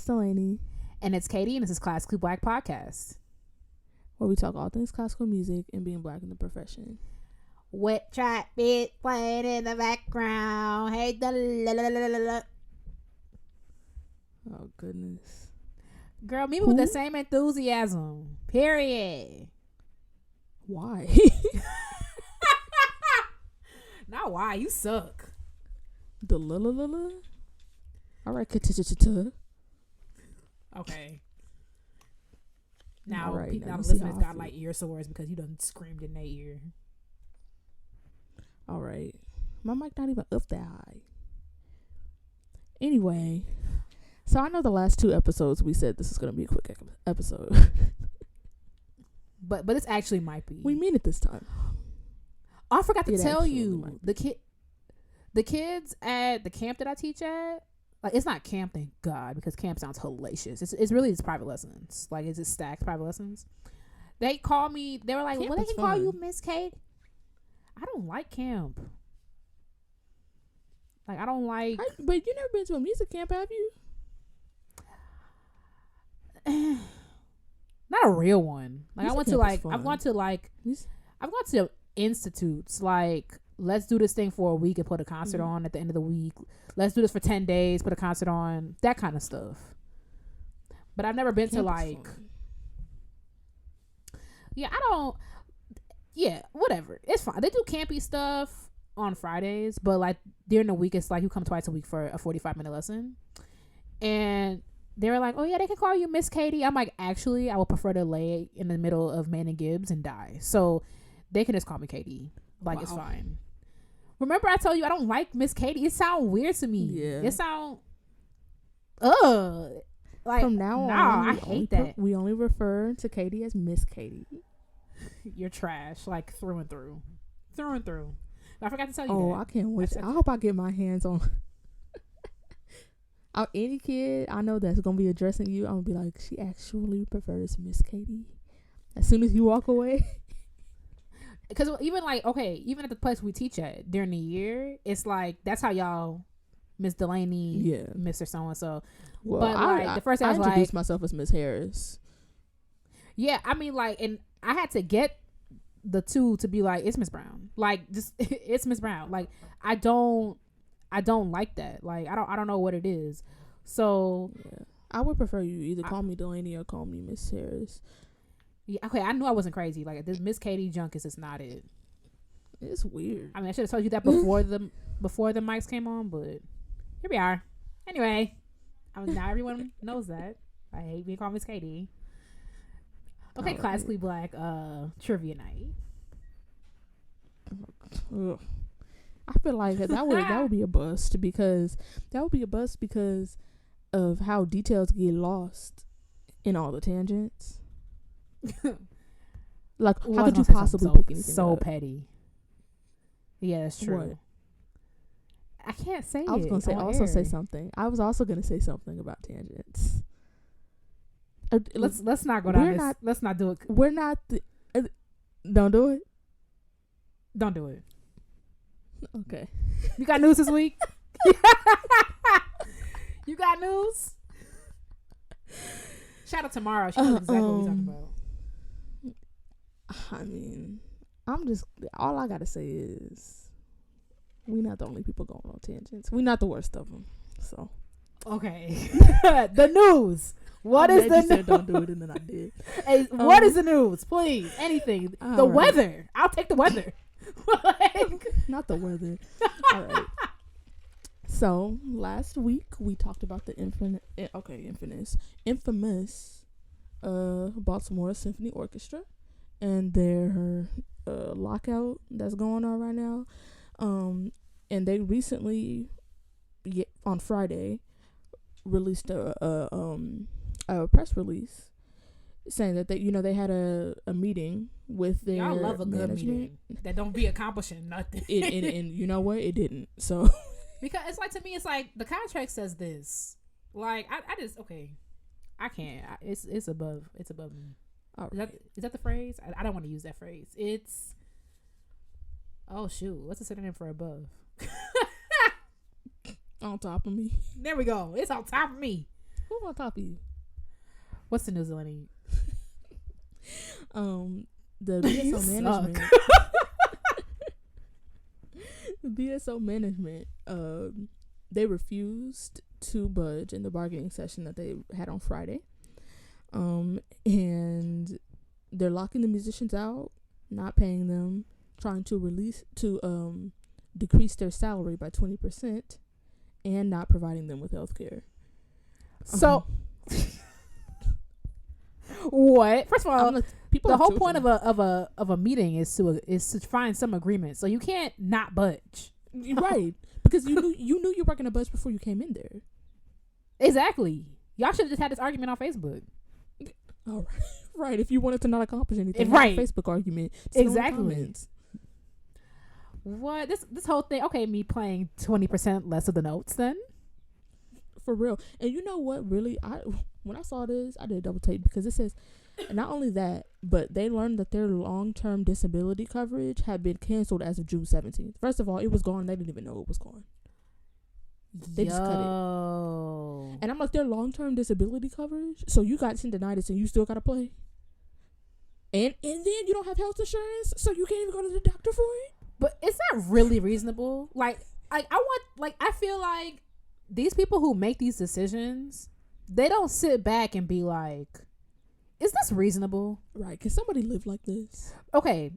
Delaney. And it's Katie, and this is Classically Black Podcast, where we talk all things classical music and being black in the profession. Wet trap beat playing in the background. Hey, oh goodness, girl, meet me with the same enthusiasm. Period. Why? Not why. You suck. The la la la la. All right, okay. Now, right, now the listeners got like ear sores because you done screamed in their ear. All right, my mic not even up that high. Anyway, so I know the last 2 episodes we said this is gonna be a quick episode, but this actually might be. We mean it this time. Oh, I forgot to tell you, the kids at the camp that I teach at. Like, it's not camp, thank God, because camp sounds hellacious. It's really just private lessons. Like, it's just stacked private lessons. They call me. They were like, "Well, they can call you Miss Kate." I don't like camp. Like, I don't like. But you never been to a music camp, have you? Not a real one. Like, I've gone to institutes like. Let's do this thing for a week and put a concert on at the end of the week. Let's do this for 10 days, put a concert on, that kind of stuff. But I've never been to like, whatever. It's fine. They do campy stuff on Fridays, but like during the week, it's like you come twice a week for a 45-minute lesson. And they were like, oh yeah, they can call you Miss Katie. I'm like, actually, I would prefer to lay in the middle of Man and Gibbs and die. So they can just call me Katie. Like, It's fine. Remember I told you I don't like Miss Katie? It sounds weird to me. Yeah. It sound like from now on, I hate that. We only refer to Katie as Miss Katie. You're trash, like through and through. Through and through. I forgot to tell you that. Oh, I can't wait. I hope I get my hands on any kid I know that's gonna be addressing you. I'm gonna be like, she actually prefers Miss Katie. As soon as you walk away. Because even even at the place we teach at during the year, it's like that's how y'all, Miss Delaney, Mr. So and so. Well, but the first time I introduced myself as Miss Harris. Yeah, I mean, like, and I had to get the 2 to be like, it's Miss Brown, like, just it's Miss Brown. Like, I don't like that. Like, I don't know what it is. So I would prefer you either call me Delaney or call me Miss Harris. Yeah, okay, I knew I wasn't crazy. Like, this Miss Katie junk is just not it. It's weird. I mean, I should have told you that before the mics came on, but here we are. Anyway, now everyone knows that. I hate being called Miss Katie. Okay, right. Classically Black trivia night. Ugh. I feel like that would be a bust because of how details get lost in all the tangents. Like, how could you possibly pick anything so petty? Yeah, that's true. What? I can't say it. I was gonna say something. I was also gonna say something about tangents. Let's not go down this. Let's not do it. We're not. Don't do it. Don't do it. Okay. You got news this week? You got news? Shout out to Mara. She knows exactly what we're talking about. I mean, all I gotta say is we not the only people going on tangents. We not the worst of them. So okay. The news. What is the news? Don't do it, and then I did. Hey, what is the news? Please, anything. The weather. I'll take the weather. Not the weather. All right. So last week we talked about the infamous Baltimore Symphony Orchestra and their lockout that's going on right now. And they recently, on Friday, released a press release saying that they had a meeting with their Y'all love a management. good meeting that don't be accomplishing nothing. And you know what? It didn't. So because it's like, to me, it's like the contract says this. Like, I just, okay, I can't. It's above me. Right. Is that the phrase? I don't want to use that phrase. It's, oh shoot, what's the synonym for above? On top of me. There we go. It's on top of me. Who on top of you? What's the New Zealand? The BSO management. The BSO management. They refused to budge in the bargaining session that they had on Friday. And they're locking the musicians out, not paying them, trying to decrease their salary by 20%, and not providing them with health care. So, what? First of all, the whole point of a meeting is to find some agreement. So you can't not budge, right? Because you knew you were gonna budge before you came in there. Exactly. Y'all should have just had this argument on Facebook. All right. Right. If you wanted to not accomplish anything, right? Facebook argument. Exactly. What this whole thing? Okay, me playing 20% less of the notes then. For real. And you know what? Really, when I saw this, I did a double take because it says, not only that, but they learned that their long-term disability coverage had been canceled as of June 17th. First of all, it was gone. They didn't even know it was gone. They just cut it. And I'm like, their long-term disability coverage. So you got tinnitus and you still gotta play. And then you don't have health insurance, so you can't even go to the doctor for it. But is that really reasonable? I feel like these people who make these decisions, they don't sit back and be like, is this reasonable? Right. Can somebody live like this? Okay.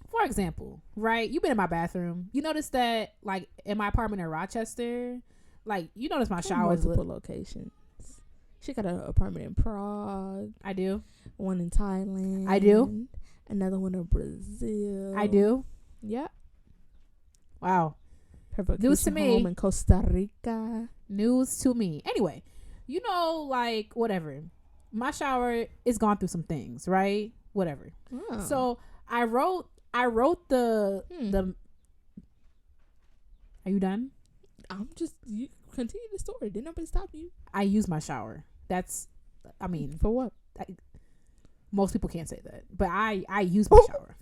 For example, right? You've been in my bathroom. You notice that, like, in my apartment in Rochester, like, you notice my showers. Multiple locations. She got an apartment in Prague. I do. One in Thailand. I do. Another one in Brazil. I do. Yeah. Wow. News to me. Home in Costa Rica. News to me. Anyway, you know, like, whatever. My shower is gone through some things, right? Whatever. Oh. So I wrote the. Are you done? I'm just, you continue the story. Didn't nobody stop you? I use my shower. That's, I mean, for what? Most people can't say that, but I use my shower.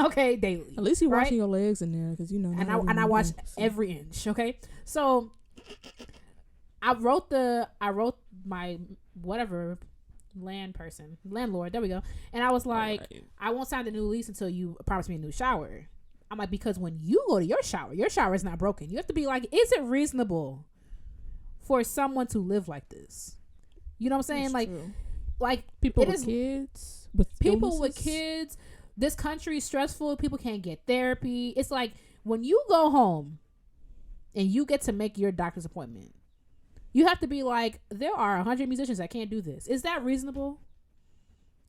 Okay, daily. At least you're washing your legs in there, because you know. And I wash every inch. Okay, so I wrote my whatever landlord. There we go. And I was like, right, I won't sign the new lease until you promise me a new shower. I'm like, because when you go to your shower is not broken. You have to be like, is it reasonable for someone to live like this? You know what I'm saying? That's like, true. Like people with kids, with people illnesses. with kids. This country is stressful. People can't get therapy. It's like when you go home and you get to make your doctor's appointment, you have to be like, there are 100 musicians that can't do this. Is that reasonable?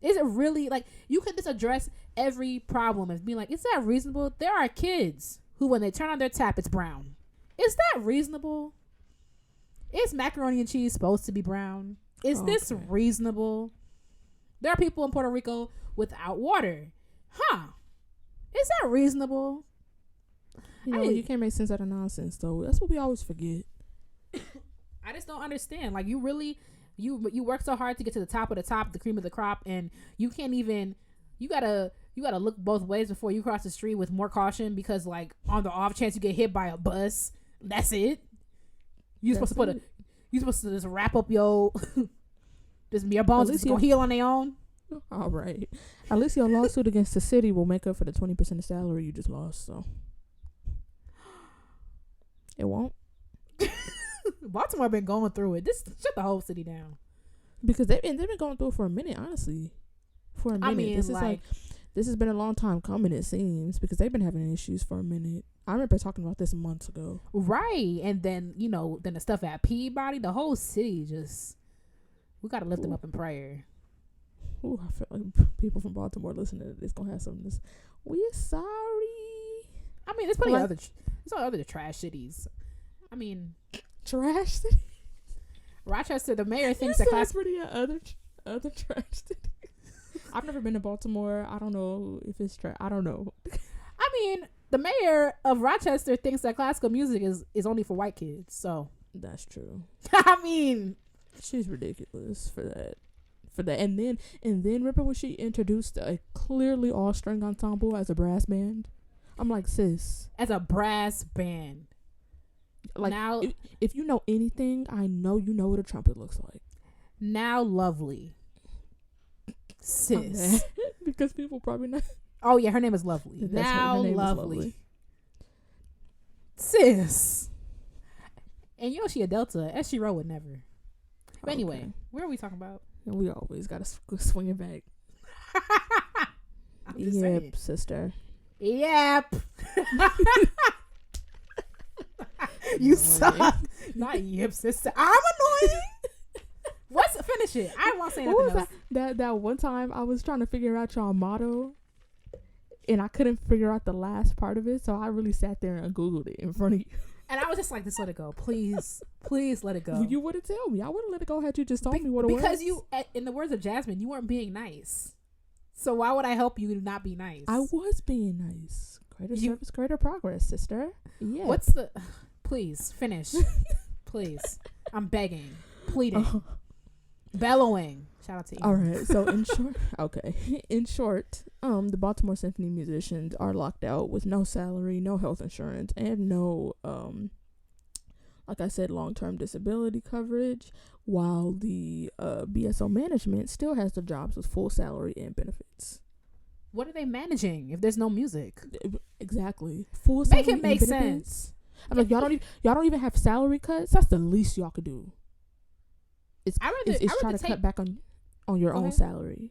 Is it really, like, you could just address every problem and be like, is that reasonable? There are kids who, when they turn on their tap, it's brown. Is that reasonable? Is macaroni and cheese supposed to be brown? Is this reasonable? There are people in Puerto Rico without water. Huh? Is that reasonable? You know, you can't make sense out of nonsense, though. That's what we always forget. I just don't understand. Like, you really, you work so hard to get to the top of the top, the cream of the crop, and you can't even, you gotta look both ways before you cross the street with more caution, because, like, on the off chance you get hit by a bus, that's it. You're supposed to just wrap up your your bones just gonna heal on their own. All right. At least your lawsuit against the city will make up for the 20% of salary you just lost. So it won't. Baltimore been going through it. This shut the whole city down, because they've been going through it for a minute. Honestly, for a minute. I mean, this has been a long time coming. It seems, because they've been having issues for a minute. I remember talking about this months ago. Right. And then, then the stuff at Peabody, the whole city just, we got to lift them up in prayer. Ooh, I feel like people from Baltimore listening to this going to have some of this. We're sorry. I mean, there's plenty of other trash cities. I mean. Trash cities? Rochester, the mayor thinks that class. Pretty other trash cities. I've never been to Baltimore. I don't know if it's trash. I don't know. I mean, the mayor of Rochester thinks that classical music is only for white kids. So that's true. I mean, she's ridiculous for that. And then remember when she introduced a clearly all string ensemble as a brass band? I'm like, sis, as a brass band. Like now, if you know anything, I know you know what a trumpet looks like. now, Lovely, sis. Because people probably not. Oh yeah, her name is Lovely. Now, her name Lovely. is Lovely. Sis. And you know she a Delta. As she wrote would never. But anyway, Okay. where are we talking about? And we always gotta swing it back. I'm just Yep, saying. sister. Yep. You suck. Not yep, sister. I'm annoying. Finish it? I won't say What nothing was else. that one time I was trying to figure out your motto, and I couldn't figure out the last part of it, so I really sat there and Googled it in front of you. And I was just like, just let it go. Please let it go. You wouldn't tell me. I wouldn't let it go had you just told me what it was. Because you, in the words of Jasmine, you weren't being nice. So why would I help you to not be nice? I was being nice. Greater service, greater progress, sister. Yeah. What's the... Please, finish. Please. I'm begging. Pleading. Bellowing. Shout out to you. All right. So in short, okay. In short, the Baltimore Symphony musicians are locked out with no salary, no health insurance, and no, like I said, long-term disability coverage, while the BSO management still has the jobs with full salary and benefits. What are they managing if there's no music? Exactly. Full salary. Make it make and benefits. sense. I'm like, y'all don't even have salary cuts. That's the least y'all could do. It's trying to cut back on your own salary.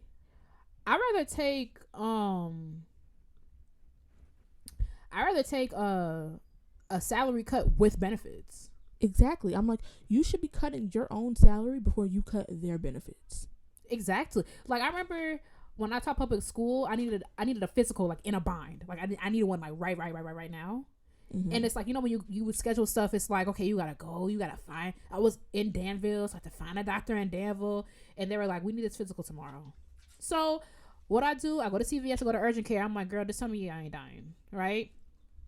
I'd rather take a salary cut with benefits. Exactly. I'm like, you should be cutting your own salary before you cut their benefits. Exactly. Like I remember when I taught public school, I needed a physical like in a bind. Like I needed one like right now. Mm-hmm. And it's like, you know, when you would schedule stuff, it's like, okay, you gotta go, you gotta find. I was in Danville, so I had to find a doctor in Danville, and they were like, we need this physical tomorrow. So what I do, I go to CVS, I go to urgent care. I'm like, girl, just tell me I ain't dying, right?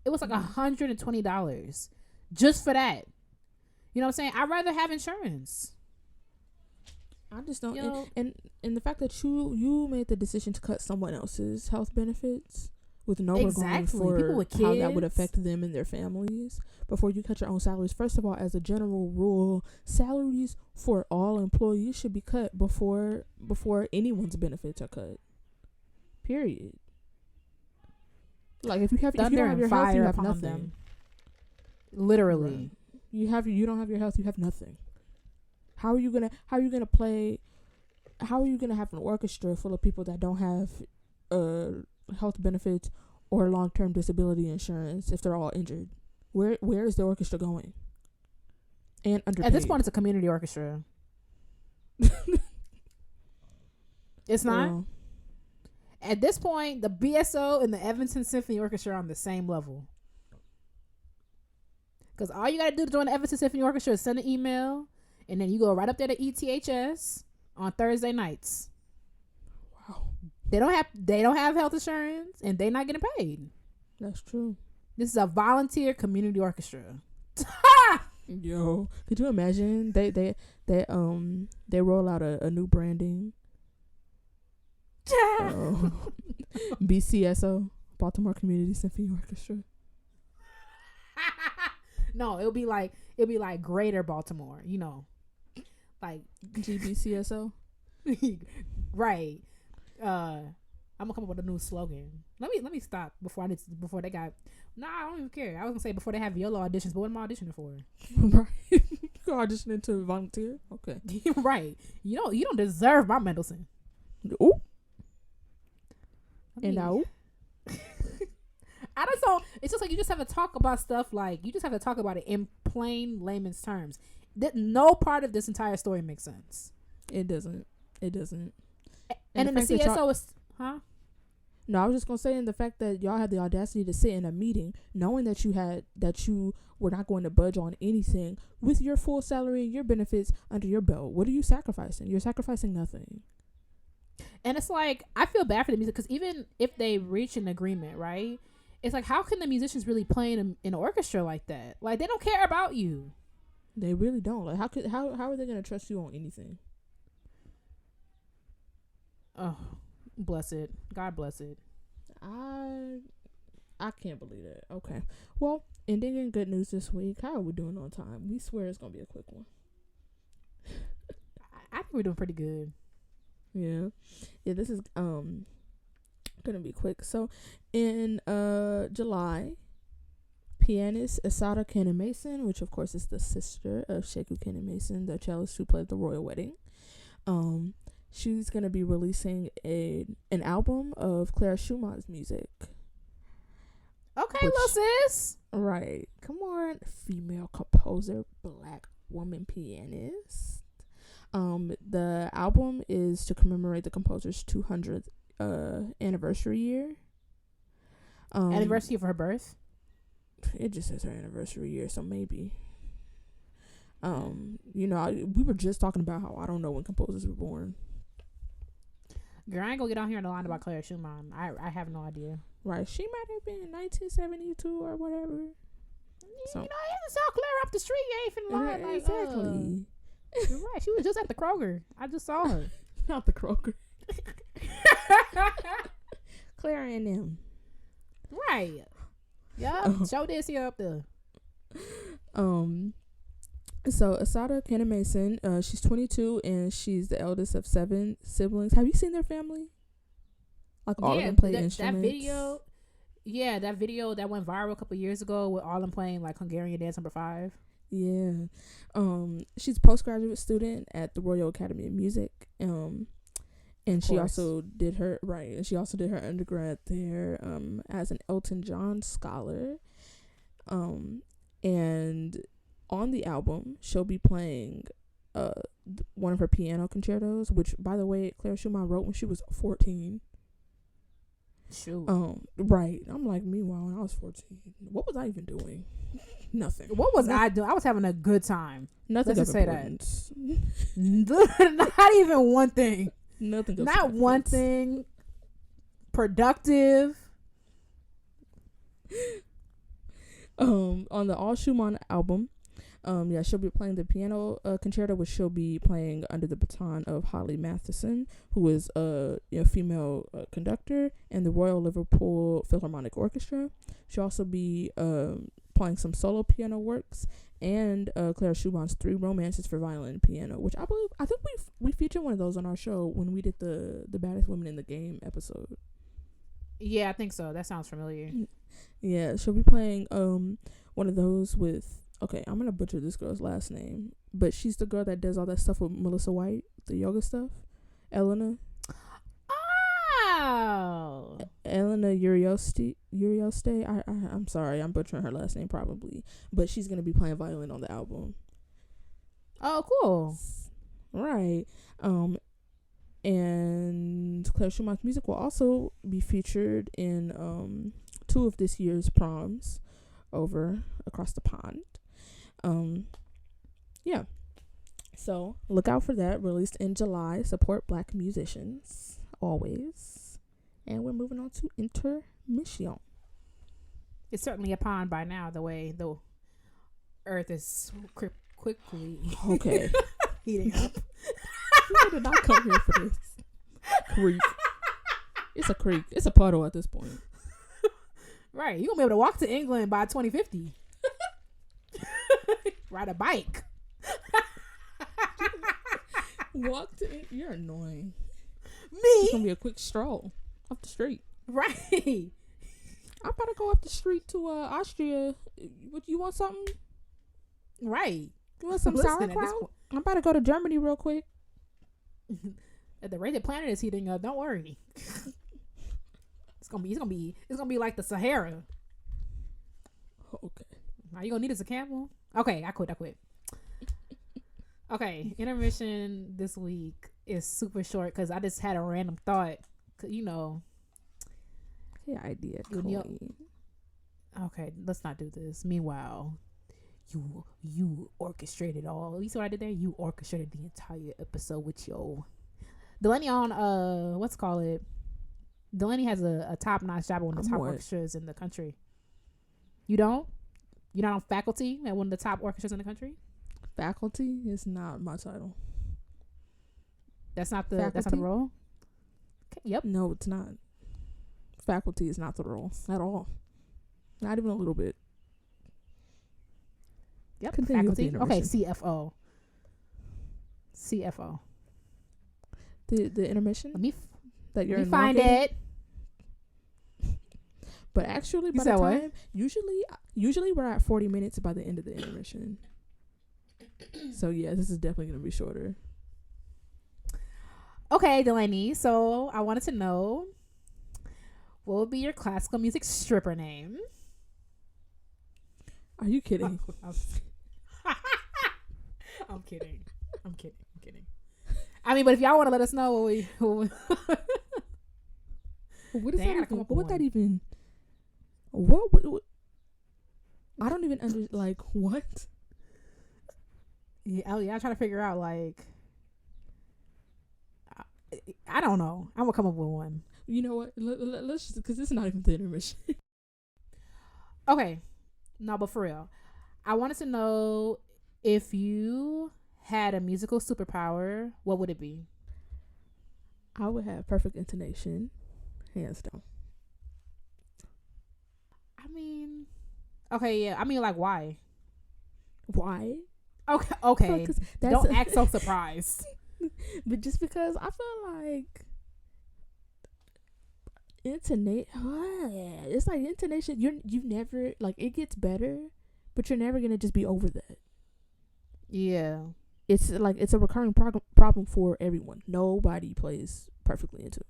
It was like $120 just for that. You know what I'm saying? I'd rather have insurance. I just don't. And the fact that you made the decision to cut someone else's health benefits with no regard for how that would affect them and their families before you cut your own salaries. First of all, as a general rule, salaries for all employees should be cut before anyone's benefits are cut. Period. Like if you don't have your health, you have nothing. Them. Literally. Right. You don't have your health, you have nothing. How are you gonna have an orchestra full of people that don't have health benefits or long-term disability insurance if they're all injured? Where is the orchestra going? And underpaid. At this point, it's a community orchestra. It's not. At this point, the BSO and the Evanston Symphony Orchestra are on the same level. Because all you got to do to join the Evanston Symphony Orchestra is send an email, and then you go right up there to ETHS on Thursday nights. Wow. They don't have health insurance, and they're not getting paid. That's true. This is a volunteer community orchestra. Yo, could you imagine they roll out a new branding? BCSO, Baltimore Community Symphony Orchestra. No, it'll be like Greater Baltimore, you know, like GBCSO. Right. I'm gonna come up with a new slogan. Let me stop before they got. Nah, I don't even care. I was gonna say before they have YOLO auditions, but what am I auditioning for? Right. You're auditioning to volunteer. Okay. Right. You don't deserve my Mendelssohn. Ooh. And now. I just don't. It's just like you just have to talk about stuff like you just have to talk about it in plain layman's terms. No part of this entire story makes sense. It doesn't. And then the CSO is, huh? No, I was just gonna say, in the fact that y'all had the audacity to sit in a meeting, knowing that you were not going to budge on anything, with your full salary and your benefits under your belt. What are you sacrificing? You're sacrificing nothing. And it's like, I feel bad for the music, because even if they reach an agreement, right? It's like, how can the musicians really play in an orchestra like that? Like, they don't care about you. They really don't. Like, how are they gonna trust you on anything? Oh, bless it. God bless it. I can't believe it. Okay. Well, Ending in good news this week. How are we doing on time? We swear it's gonna be a quick one. I think we're doing pretty good. Yeah. This is gonna be quick. So in July, pianist Asada Cannon Mason, which of course is the sister of Sheku Cannon Mason, the cellist who played the royal wedding, she's gonna be releasing an album of Clara Schumann's music. Okay, little sis. Right. Come on, female composer, black woman pianist. The album is to commemorate the composer's 200th anniversary year. Anniversary of her birth? It just says her anniversary year, so maybe. We were just talking about how I don't know when composers were born. Girl, I ain't gonna get on here on the line about Clara Schumann. I have no idea. Right. She might have been 1972 or whatever. So. You know, I even saw Clara up the street. You ain't finna lie. Like, exactly. You're right. She was just at the Kroger. I just saw her. Not the Kroger. Clara and them. Right. Yup. Show this here up there. So Asada Cannon Mason, she's 22 and she's the eldest of 7 siblings. Have you seen their family? Like all of them play instruments. That video that went viral a couple years ago with all them playing like Hungarian Dance No. 5. Yeah. She's a postgraduate student at the Royal Academy of Music. And she also did her undergrad there as an Elton John scholar. And on the album, she'll be playing one of her piano concertos, which, by the way, Clara Schumann wrote when she was 14. Shoot. Right. I'm like, meanwhile, when I was 14, what was I even doing? Nothing. What was I doing? I was having a good time. Nothing. Let's say that. Not even one thing. Nothing. Not one thing. Productive. On the All Schumann album, she'll be playing the piano concerto, which she'll be playing under the baton of Holly Matheson, who is a female conductor in the Royal Liverpool Philharmonic Orchestra. She'll also be playing some solo piano works and Clara Schumann's 3 romances for violin and piano, which I think we featured one of those on our show when we did the Baddest Women in the Game episode. Yeah, I think so. That sounds familiar. Yeah, she'll be playing one of those with, okay, I'm gonna butcher this girl's last name, but she's the girl that does all that stuff with Melissa White, the yoga stuff. Elena. Oh. Elena Urioste. I'm sorry, I'm butchering her last name probably, but she's gonna be playing violin on the album. Oh, cool. Right. And Clara Schumann's music will also be featured in 2 of this year's proms over across the pond. So look out for that, released in July. Support black musicians always. And we're moving on to intermission. It's certainly a pond by now, the way the earth is quickly heating up. I did not come here for this. Creek. It's a creek. It's a puddle at this point. Right. You're going to be able to walk to England by 2050. Ride a bike. Walk to England. You're annoying. Me? It's going to be a quick stroll up the street. Right. I'm about to go up the street to Austria. What, you want something? Right. You want some sauerkraut? I'm about to go to Germany real quick. At the rate the planet is heating up, don't worry. It's gonna be like the Sahara. Okay. Are you gonna need us a camel? Okay, I quit. Okay, intermission this week is super short because I just had a random thought. Good idea, Queen. Okay, let's not do this. Meanwhile, you orchestrated all. You see what I did there? You orchestrated the entire episode with your Delaney on what's called it. Delaney has a top-notch job at one of the top orchestras in the country. You don't? You're not on faculty at one of the top orchestras in the country? Faculty is not my title. That's not the role? Okay, yep. No, it's not. Faculty is not the role at all. Not even a little bit. Yep. Continue with the Faculty. Okay. intermission. CFO. CFO. The intermission Let me that you're let in me find marketing? it. But actually, by the said what? time usually we're at 40 minutes by the end of the intermission. So yeah, this is definitely gonna be shorter. Okay, Delaney. So I wanted to know, what would be your classical music stripper name? Are you kidding? I'm kidding. I'm kidding. I mean, but if y'all want to let us know what we What is Dang, I that gotta even? come up What with would that one. even? What? I don't even like what. Yeah, oh yeah, I'm trying to figure out like I don't know. I'm gonna come up with one. You know what? Let's just because this is not even the intermission. Okay, no, but for real, I wanted to know if you had a musical superpower, what would it be? I would have perfect intonation, hands down. I mean, okay, yeah. I mean, like, why? Why? Okay. 'Cause Don't act so surprised. But just because I feel like it's like intonation. You've never like it gets better, but you're never gonna just be over that. Yeah. It's like it's a recurring problem for everyone. Nobody plays perfectly into it.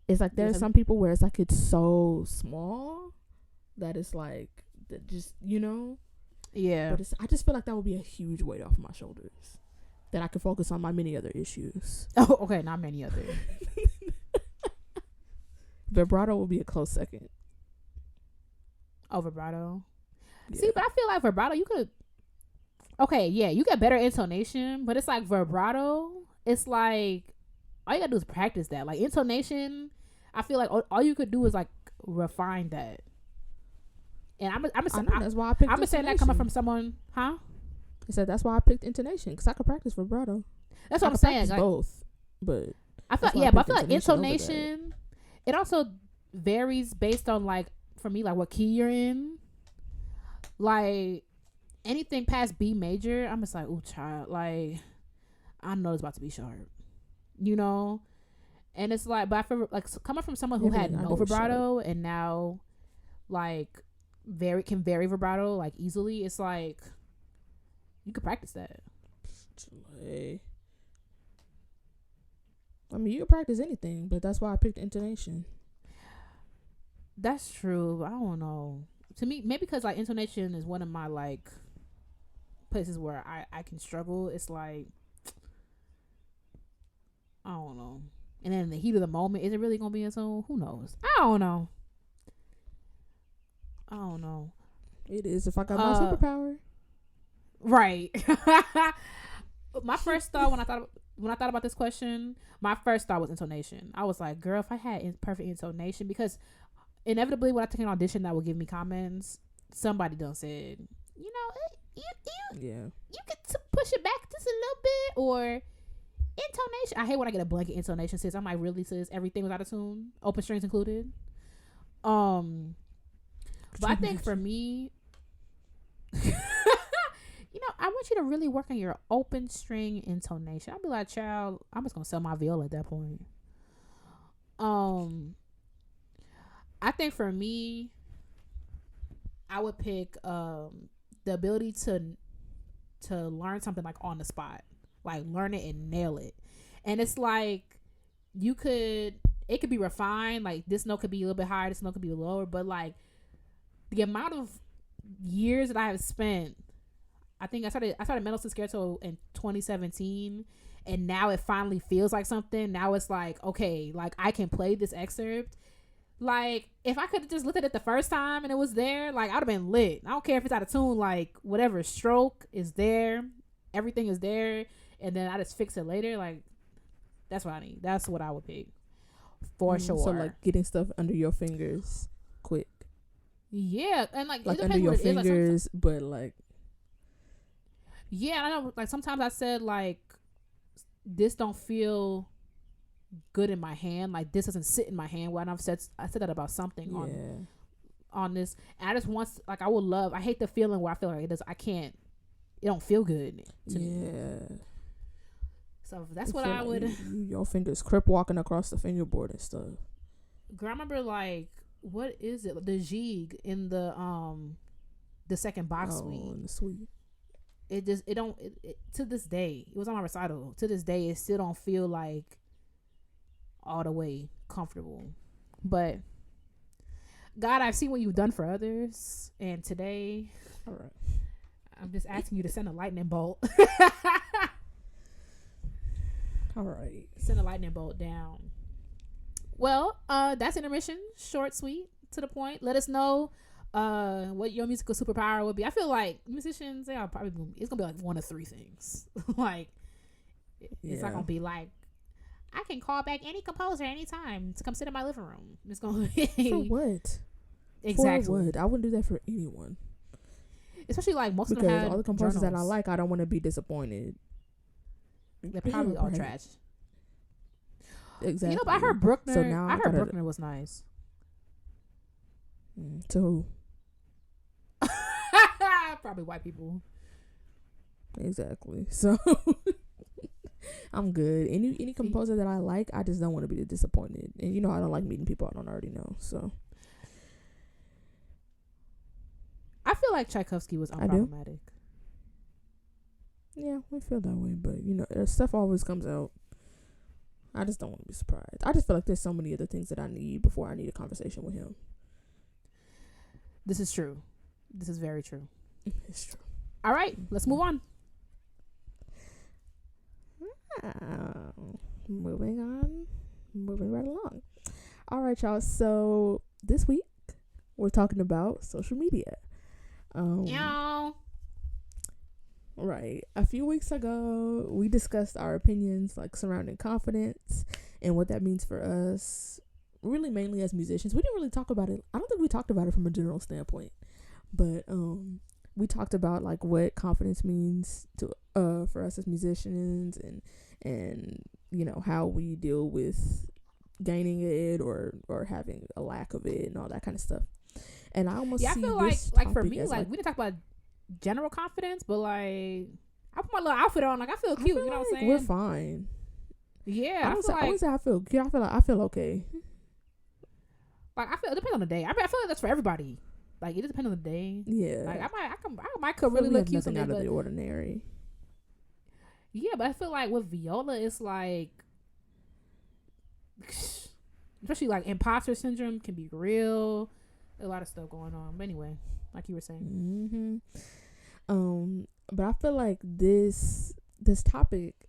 It's like there's some people where it's like it's so small that it's like that just Yeah. But I just feel like that would be a huge weight off my shoulders. That I could focus on my many other issues. Oh, okay, not many other. Vibrato will be a close second. Oh, vibrato. Yeah. See, but I feel like vibrato, you could. Okay, yeah, you get better intonation, but it's like vibrato. It's like all you gotta do is practice that. Like intonation, I feel like all you could do is like refine that. And that's why I picked. I'm saying that coming from someone, huh? I said that's why I picked intonation because I could practice vibrato. That's what I'm saying. Like, both, but I feel but I feel like intonation. It also varies based on like for me like what key you're in. Like anything past B major, I'm just like, ooh, child. Like I know it's about to be sharp, And it's like, but I feel like coming from someone who had no vibrato and now like can vary vibrato like easily, it's like you could practice that. I mean, you can practice anything, but that's why I picked intonation. That's true. I don't know. To me, maybe because like intonation is one of my like places where I can struggle. It's like I don't know. And then in the heat of the moment, is it really gonna be in tune? Who knows? I don't know. It is if I got my superpower. Right. My first thought when I thought about this question, my first thought was intonation. I was like, girl, if I had perfect intonation, because inevitably when I take an audition that will give me comments, somebody done said, you could push it back just a little bit, or intonation. I hate when I get a blanket intonation. Sis, I'm like, really, sis? Everything was out of tune, open strings included. But I think for me, I want you to really work on your open string intonation. I'd be like, child, I'm just gonna sell my viola at that point. I think for me, I would pick the ability to learn something like on the spot, like learn it and nail it. And it's like it could be refined. Like this note could be a little bit higher, this note could be lower, but like the amount of years that I have spent. I think I started Metal Scherzo in 2017, and now it finally feels like something. Now it's like, okay, like I can play this excerpt. Like if I could have just looked at it the first time and it was there, like I'd have been lit. I don't care if it's out of tune, like whatever stroke is there, everything is there, and then I just fix it later. Like that's what I need. That's what I would pick for sure. So like getting stuff under your fingers quick. Yeah, and like it under your fingers, but like. Yeah, I know. Like sometimes I said like this don't feel good in my hand. Like this doesn't sit in my hand. Well, and I said that about something on this. And I just want, like, I hate the feeling where I feel like it don't feel good to me. So that's what I would. Your fingers crip walking across the fingerboard and stuff. Girl, I remember, like, what is it? The jig in the second box suite. In the suite. It just, it don't, to this day, it was on my recital. To this day, it still don't feel like all the way comfortable. But God, I've seen what you've done for others, and today, all right, I'm just asking you to send a lightning bolt. All right, send a lightning bolt down. Well, that's intermission. Short, sweet, to the point. Let us know what your musical superpower would be. I feel like musicians, it's gonna be like one of three things. Like, it's not gonna be like, I can call back any composer anytime to come sit in my living room. It's gonna be for what? Exactly. For what? I wouldn't do that for anyone. Especially like most of them have all the composers journals that I like, I don't want to be disappointed. They're probably all trash. Exactly. You know, but I heard Bruckner. So now I heard Bruckner was nice. To who? Probably white people. Exactly. So I'm good. Any composer that I like, I just don't want to be disappointed. And you know, I don't like meeting people I don't already know. So I feel like Tchaikovsky was unproblematic. Yeah, we feel that way, but you know, stuff always comes out. I just don't want to be surprised. I just feel like there's so many other things that I need before I need a conversation with him. This is true. This is very true. It's true. All right, let's move on. Moving right along. All right, y'all. So this week we're talking about social media. Yeah. Right. A few weeks ago, we discussed our opinions like surrounding confidence and what that means for us, really mainly as musicians. We didn't really talk about it. I don't think we talked about it from a general standpoint, but we talked about like what confidence means to for us as musicians and you know how we deal with gaining it or having a lack of it and all that kind of stuff. And I almost I see feel this like for me, like we didn't talk about general confidence, but like I put my little outfit on, like I feel cute. You know what I'm saying? We're fine. Yeah, I wouldn't say I feel cute. I feel okay. Like it depends on the day. I feel like that's for everybody. Like it just depends on the day. Yeah. Like I might could really look cute. Nothing out of the ordinary. Yeah, but I feel like with viola, it's like, especially like imposter syndrome can be real. A lot of stuff going on. But anyway, like you were saying. But I feel like this topic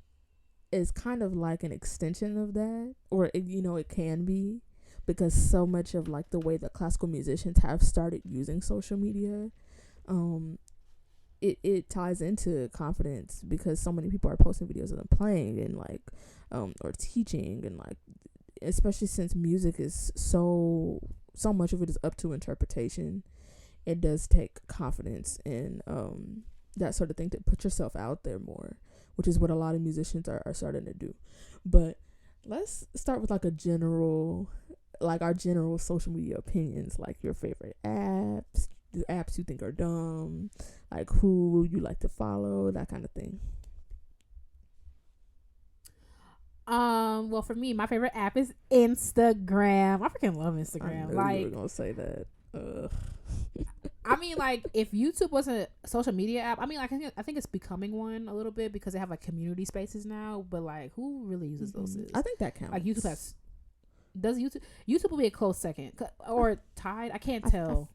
is kind of like an extension of that, or it can be, because so much of like the way that classical musicians have started using social media, it ties into confidence, because so many people are posting videos of them playing and like or teaching, and like especially since music is so much of it is up to interpretation, it does take confidence and that sort of thing to put yourself out there more, which is what a lot of musicians are starting to do. But let's start with like our general social media opinions, like your favorite apps, the apps you think are dumb, like who you like to follow, that kind of thing. Well, for me, my favorite app is Instagram. I freaking love Instagram. I knew you were gonna say that. I mean, like, if YouTube wasn't a social media app, I mean, like, I think it's becoming one a little bit, because they have like community spaces now. But like, who really uses those? I think that counts. Like does YouTube will be a close second or tied? I can't tell.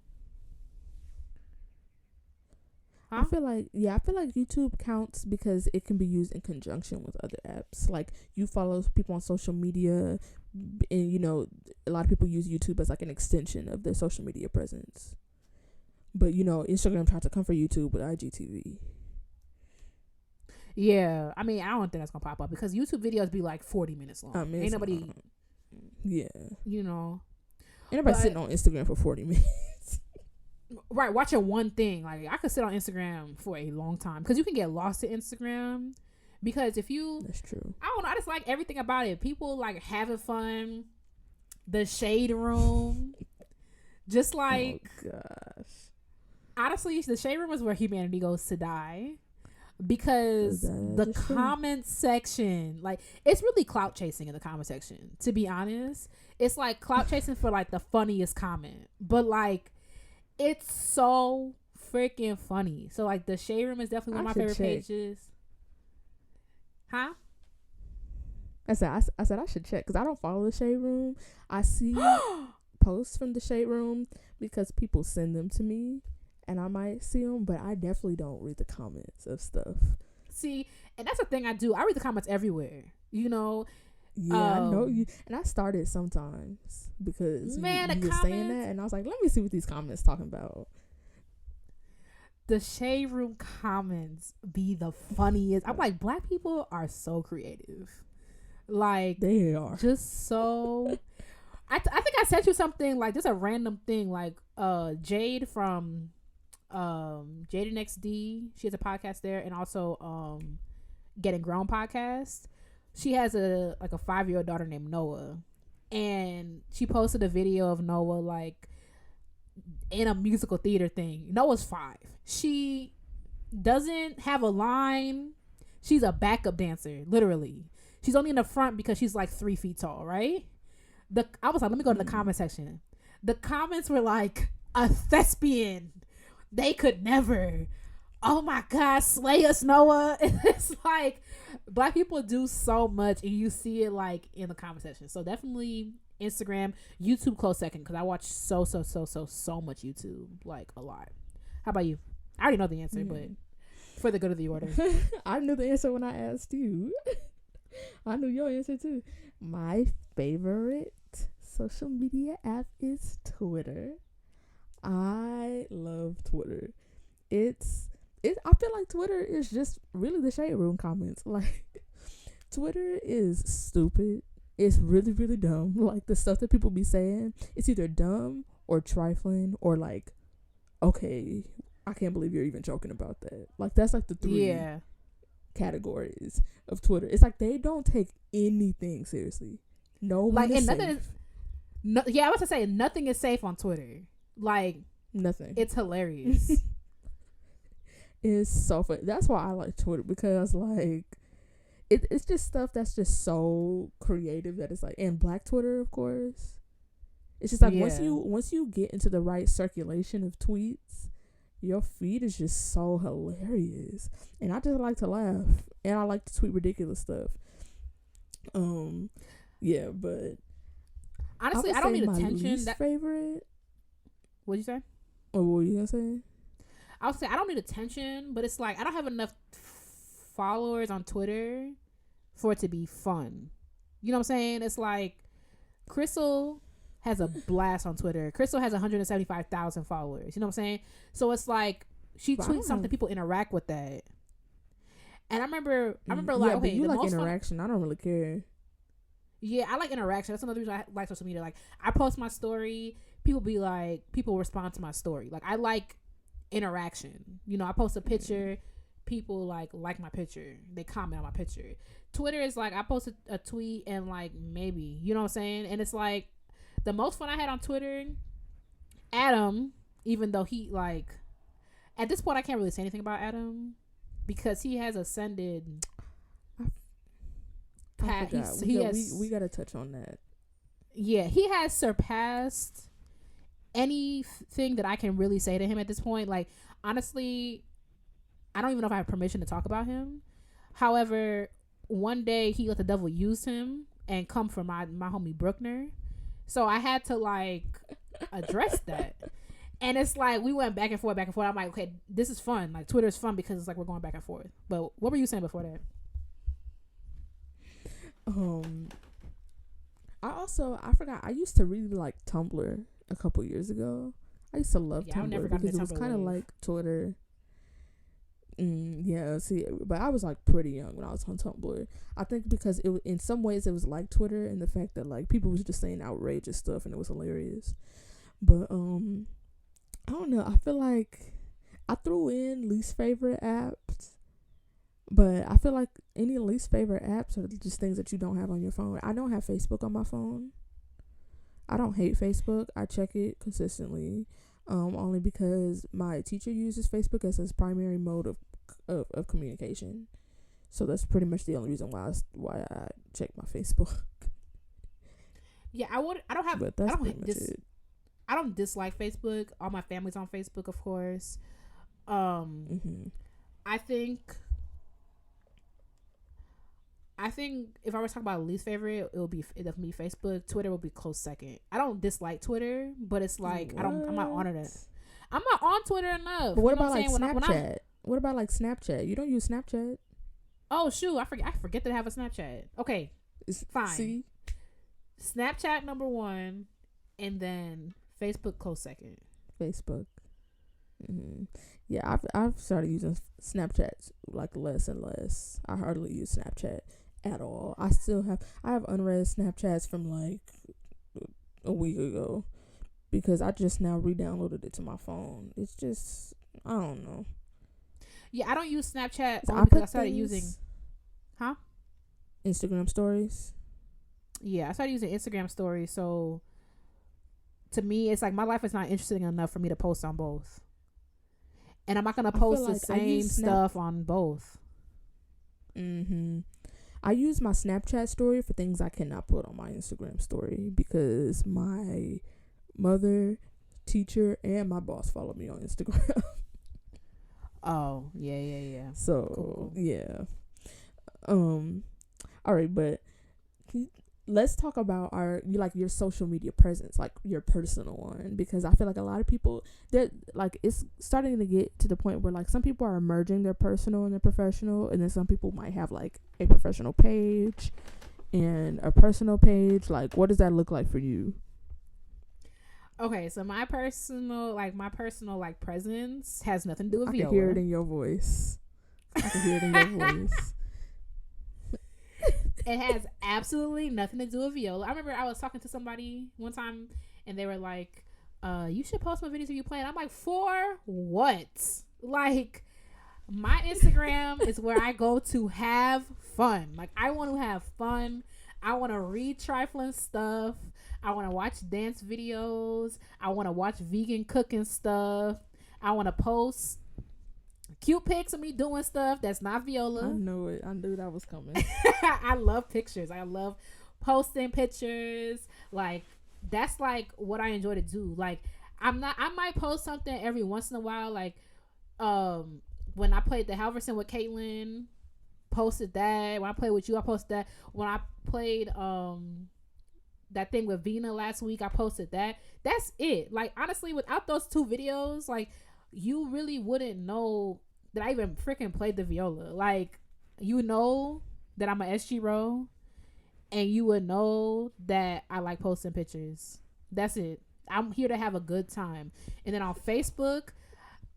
I feel like YouTube counts because it can be used in conjunction with other apps. Like, you follow people on social media, and a lot of people use YouTube as like an extension of their social media presence. But Instagram tried to come for YouTube with IGTV. Yeah, I mean, I don't think that's gonna pop up because YouTube videos be like 40 minutes long. Ain't nobody. Yeah. Ain't nobody sitting on Instagram for 40 minutes. Right, watching one thing. Like, I could sit on Instagram for a long time because you can get lost to Instagram. Because if you, that's true. I don't know. I just like everything about it. People like having fun, the shade room, Just like, oh gosh, honestly, the shade room is where humanity goes to die. Because the comment section, like, it's really clout chasing in the comment section, to be honest. It's like clout chasing for like the funniest comment, but like it's so freaking funny. So like the shade room is definitely one of my favorite pages. Huh? I said I should check because I don't follow the shade room. I see posts from the shade room because people send them to me. And I might see them, but I definitely don't read the comments of stuff. See, and that's the thing I do. I read the comments everywhere. You know. Yeah, I know you. And I started sometimes because you were saying that, and I was like, let me see what these comments talking about. The shade room comments be the funniest. I'm like, black people are so creative. Like they are just so. I think I sent you something like just a random thing like Jade from Jade XD. She has a podcast there, and also Getting Grown podcast. She has a 5-year-old daughter named Noah, and she posted a video of Noah like in a musical theater thing. Noah's 5. She doesn't have a line. She's a backup dancer, literally. She's only in the front because she's like 3 feet tall, right? I was like, let me go to the comment section. The comments were like, a thespian. They could never. Oh my God, slay us, Noah. It's like, black people do so much, and you see it like in the comment section. So definitely Instagram, YouTube close second, because I watch so much YouTube, like a lot. How about you? I already know the answer, but for the good of the order. I knew the answer when I asked you. I knew your answer too. My favorite social media app is Twitter. I love Twitter. I feel like Twitter is just really the shade room comments. Like, Twitter is stupid. It's really, really dumb. Like, the stuff that people be saying, it's either dumb or trifling or like, okay, I can't believe you're even joking about that. Like, that's like the 3 categories of Twitter. It's like they don't take anything seriously. No, like, and nothing. I was to say nothing is safe on Twitter. Like, nothing. It's hilarious. It's so funny. That's why I like Twitter, because like it's just stuff that's just so creative that it's like, and Black Twitter, of course. It's just like once you get into the right circulation of tweets, your feed is just so hilarious. And I just like to laugh, and I like to tweet ridiculous stuff. Yeah, but honestly, I don't need attention. Favorite. What'd you say? Oh, what were you gonna say? I would say I don't need attention, but it's like I don't have enough followers on Twitter for it to be fun. You know what I'm saying? It's like Crystal has a blast on Twitter. Crystal has 175,000 followers. You know what I'm saying? So it's like she tweets something, people interact with that. And I remember like, okay, you like interaction. I don't really care. Yeah, I like interaction. That's another reason I like social media. Like, I post my story, people respond to my story. Like, I like interaction. You know, I post a picture, people like my picture, they comment on my picture. Twitter is like, I post a tweet and like maybe, you know what I'm saying? And it's like the most fun I had on Twitter, Adam, even though he like, at this point I can't really say anything about Adam because he has ascended past. We gotta touch on that. Yeah, he has surpassed anything that I can really say to him at this point. Like, honestly, I don't even know if I have permission to talk about him. However, one day he let the devil use him and come for my homie Bruckner. So I had to like address that. And it's like we went back and forth. I'm like, okay, this is fun. Like, Twitter is fun because it's like we're going back and forth. But what were you saying before that? I forgot. I used to really like Tumblr a couple years ago. I used to love Tumblr because it was kind of like Twitter. But I was like pretty young when I was on Tumblr. I think because in some ways it was like Twitter in the fact that like people was just saying outrageous stuff and it was hilarious. But I don't know. I feel like I threw in least favorite apps. But I feel like any least favorite apps are just things that you don't have on your phone. I don't have Facebook on my phone. I don't hate Facebook. I check it consistently, only because my teacher uses Facebook as his primary mode of communication. So that's pretty much the only reason why I check my Facebook. Yeah, I don't have. But that's I don't pretty much it. I don't dislike Facebook. All my family's on Facebook, of course. I think if I were to talk about least favorite, it would definitely be Facebook. Twitter would be close second. I don't dislike Twitter, but it's like I'm not on it. I'm not on Twitter enough. But what about like Snapchat? What about like Snapchat? You don't use Snapchat? Oh shoot, I forget to have a Snapchat. Okay, fine. See? Snapchat number 1, and then Facebook close second. Facebook. Yeah, I've started using Snapchat like less and less. I hardly use Snapchat at all. I have unread Snapchats from like a week ago because I just now re-downloaded it to my phone. It's just, I don't know. Yeah, I don't use Snapchat only because I started using Instagram stories. Yeah, I started using Instagram stories, so to me it's like my life is not interesting enough for me to post on both. And I'm not gonna post the same stuff on both. I use my Snapchat story for things I cannot put on my Instagram story because my mother, teacher, and my boss follow me on Instagram. Oh, yeah. So, cool. Yeah. All right, but let's talk about your social media presence, like your personal one, because I feel like a lot of people that like it's starting to get to the point where like some people are merging their personal and their professional, and then some people might have like a professional page and a personal page. Like, what does that look like for you? Okay, so my personal presence has nothing to do with I Viola. can hear it in your voice. It has absolutely nothing to do with Viola. I remember I was talking to somebody one time and they were like, you should post my videos of you playing. I'm like, for what? Like, my Instagram is where I go to have fun. Like, I want to have fun. I want to read trifling stuff. I want to watch dance videos. I want to watch vegan cooking stuff. I want to post cute pics of me doing stuff that's not Viola. I knew it. I knew that was coming. I love pictures. I love posting pictures. Like, that's like what I enjoy to do. Like, I might post something every once in a while. Like, when I played the Halverson with Caitlin, posted that. When I played with you, I posted that. When I played that thing with Vina last week, I posted that. That's it. Like, honestly, without those 2 videos, like, you really wouldn't know that I even freaking played the viola. Like, you know that I'm a SG Row, and you would know that I like posting pictures. That's it. I'm here to have a good time. And then on Facebook,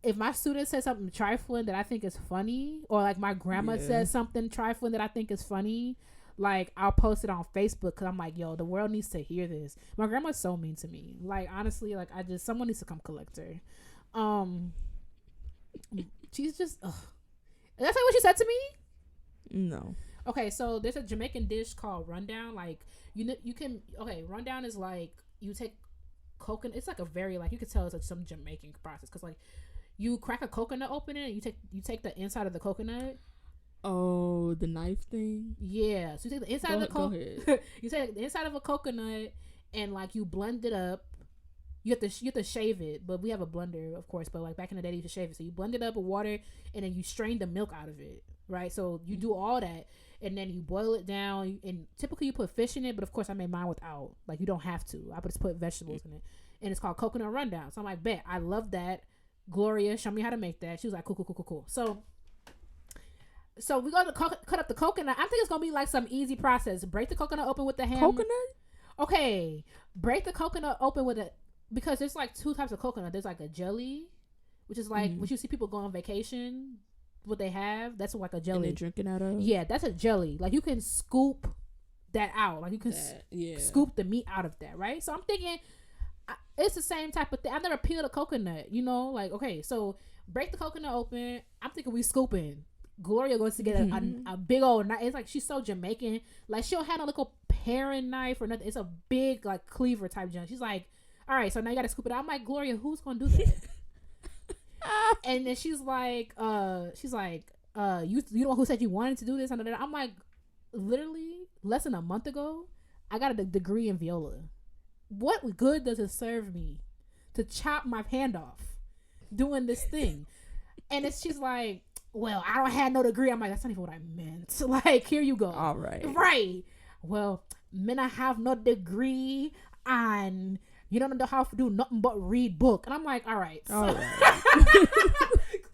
if my student says something trifling that I think is funny, or like my grandma says something trifling that I think is funny, like, I'll post it on Facebook because I'm like, yo, the world needs to hear this. My grandma's so mean to me. Like, honestly, like, someone needs to come collect her. She's just, ugh. That's like what she said to me? No. Okay, so there's a Jamaican dish called rundown. Like, rundown is like, you take coconut. It's like a very, like, you could tell it's like some Jamaican process because, like, you crack a coconut open it, and you take the inside of the coconut. Oh, the knife thing? Yeah. So you take the inside of the coconut. You take the inside of a coconut and, like, you blend it up. You have to shave it, but we have a blender, of course. But like back in the day, you used to shave it. So you blend it up with water, and then you strain the milk out of it, right? So you do all that, and then you boil it down. And typically you put fish in it, but of course I made mine without. Like, you don't have to. I just put vegetables in it, and it's called coconut rundown. So I'm like, bet, I love that. Gloria, show me how to make that. She was like, cool. So we go to cut up the coconut. I think it's gonna be like some easy process. Break the coconut open with the hand. Coconut? Okay, break the coconut open with it. Because there's like 2 types of coconut. There's like a jelly, which is like when you see people go on vacation, what they have, that's like a jelly. And they're drinking out of? Yeah, that's a jelly. Like, you can scoop that out. Like, you can scoop the meat out of that, right? So I'm thinking it's the same type of thing. I've never peeled a coconut, you know? Like, okay, so break the coconut open. I'm thinking we scooping. Gloria goes to get a big old knife. It's like she's so Jamaican. Like, she'll have a little paring knife or nothing. It's a big like cleaver type junk. She's like, all right, so now you gotta scoop it out. I'm like, Gloria, who's gonna do that? And then she's like, you know who said you wanted to do this? And I'm like, literally less than a month ago, I got a degree in viola. What good does it serve me to chop my hand off doing this thing? And she's like, well, I don't have no degree. I'm like, that's not even what I meant. Like, here you go. All right. Right. Well, men, I have no degree and you don't know how to do nothing but read book. And I'm like, all right. So All right.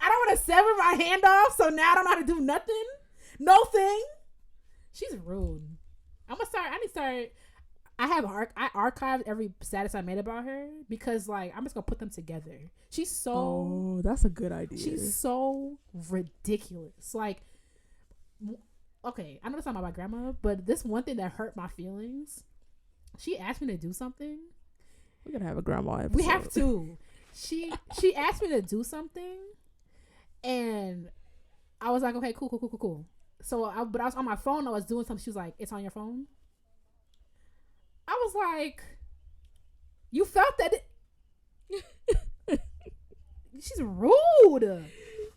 I don't want to sever my hand off, so now I don't know how to do nothing. No thing. She's rude. I need to start. I archived every status I made about her because like I'm just gonna put them together. She's so. Oh, that's a good idea. She's so ridiculous. Like, okay, I know it's not about my grandma, but this one thing that hurt my feelings. She asked me to do something. We're gonna have a grandma episode. We have to. She asked me to do something, and I was like, okay, cool. So, but I was on my phone. I was doing something. She was like, "It's on your phone." I was like, "You felt that?" She's rude.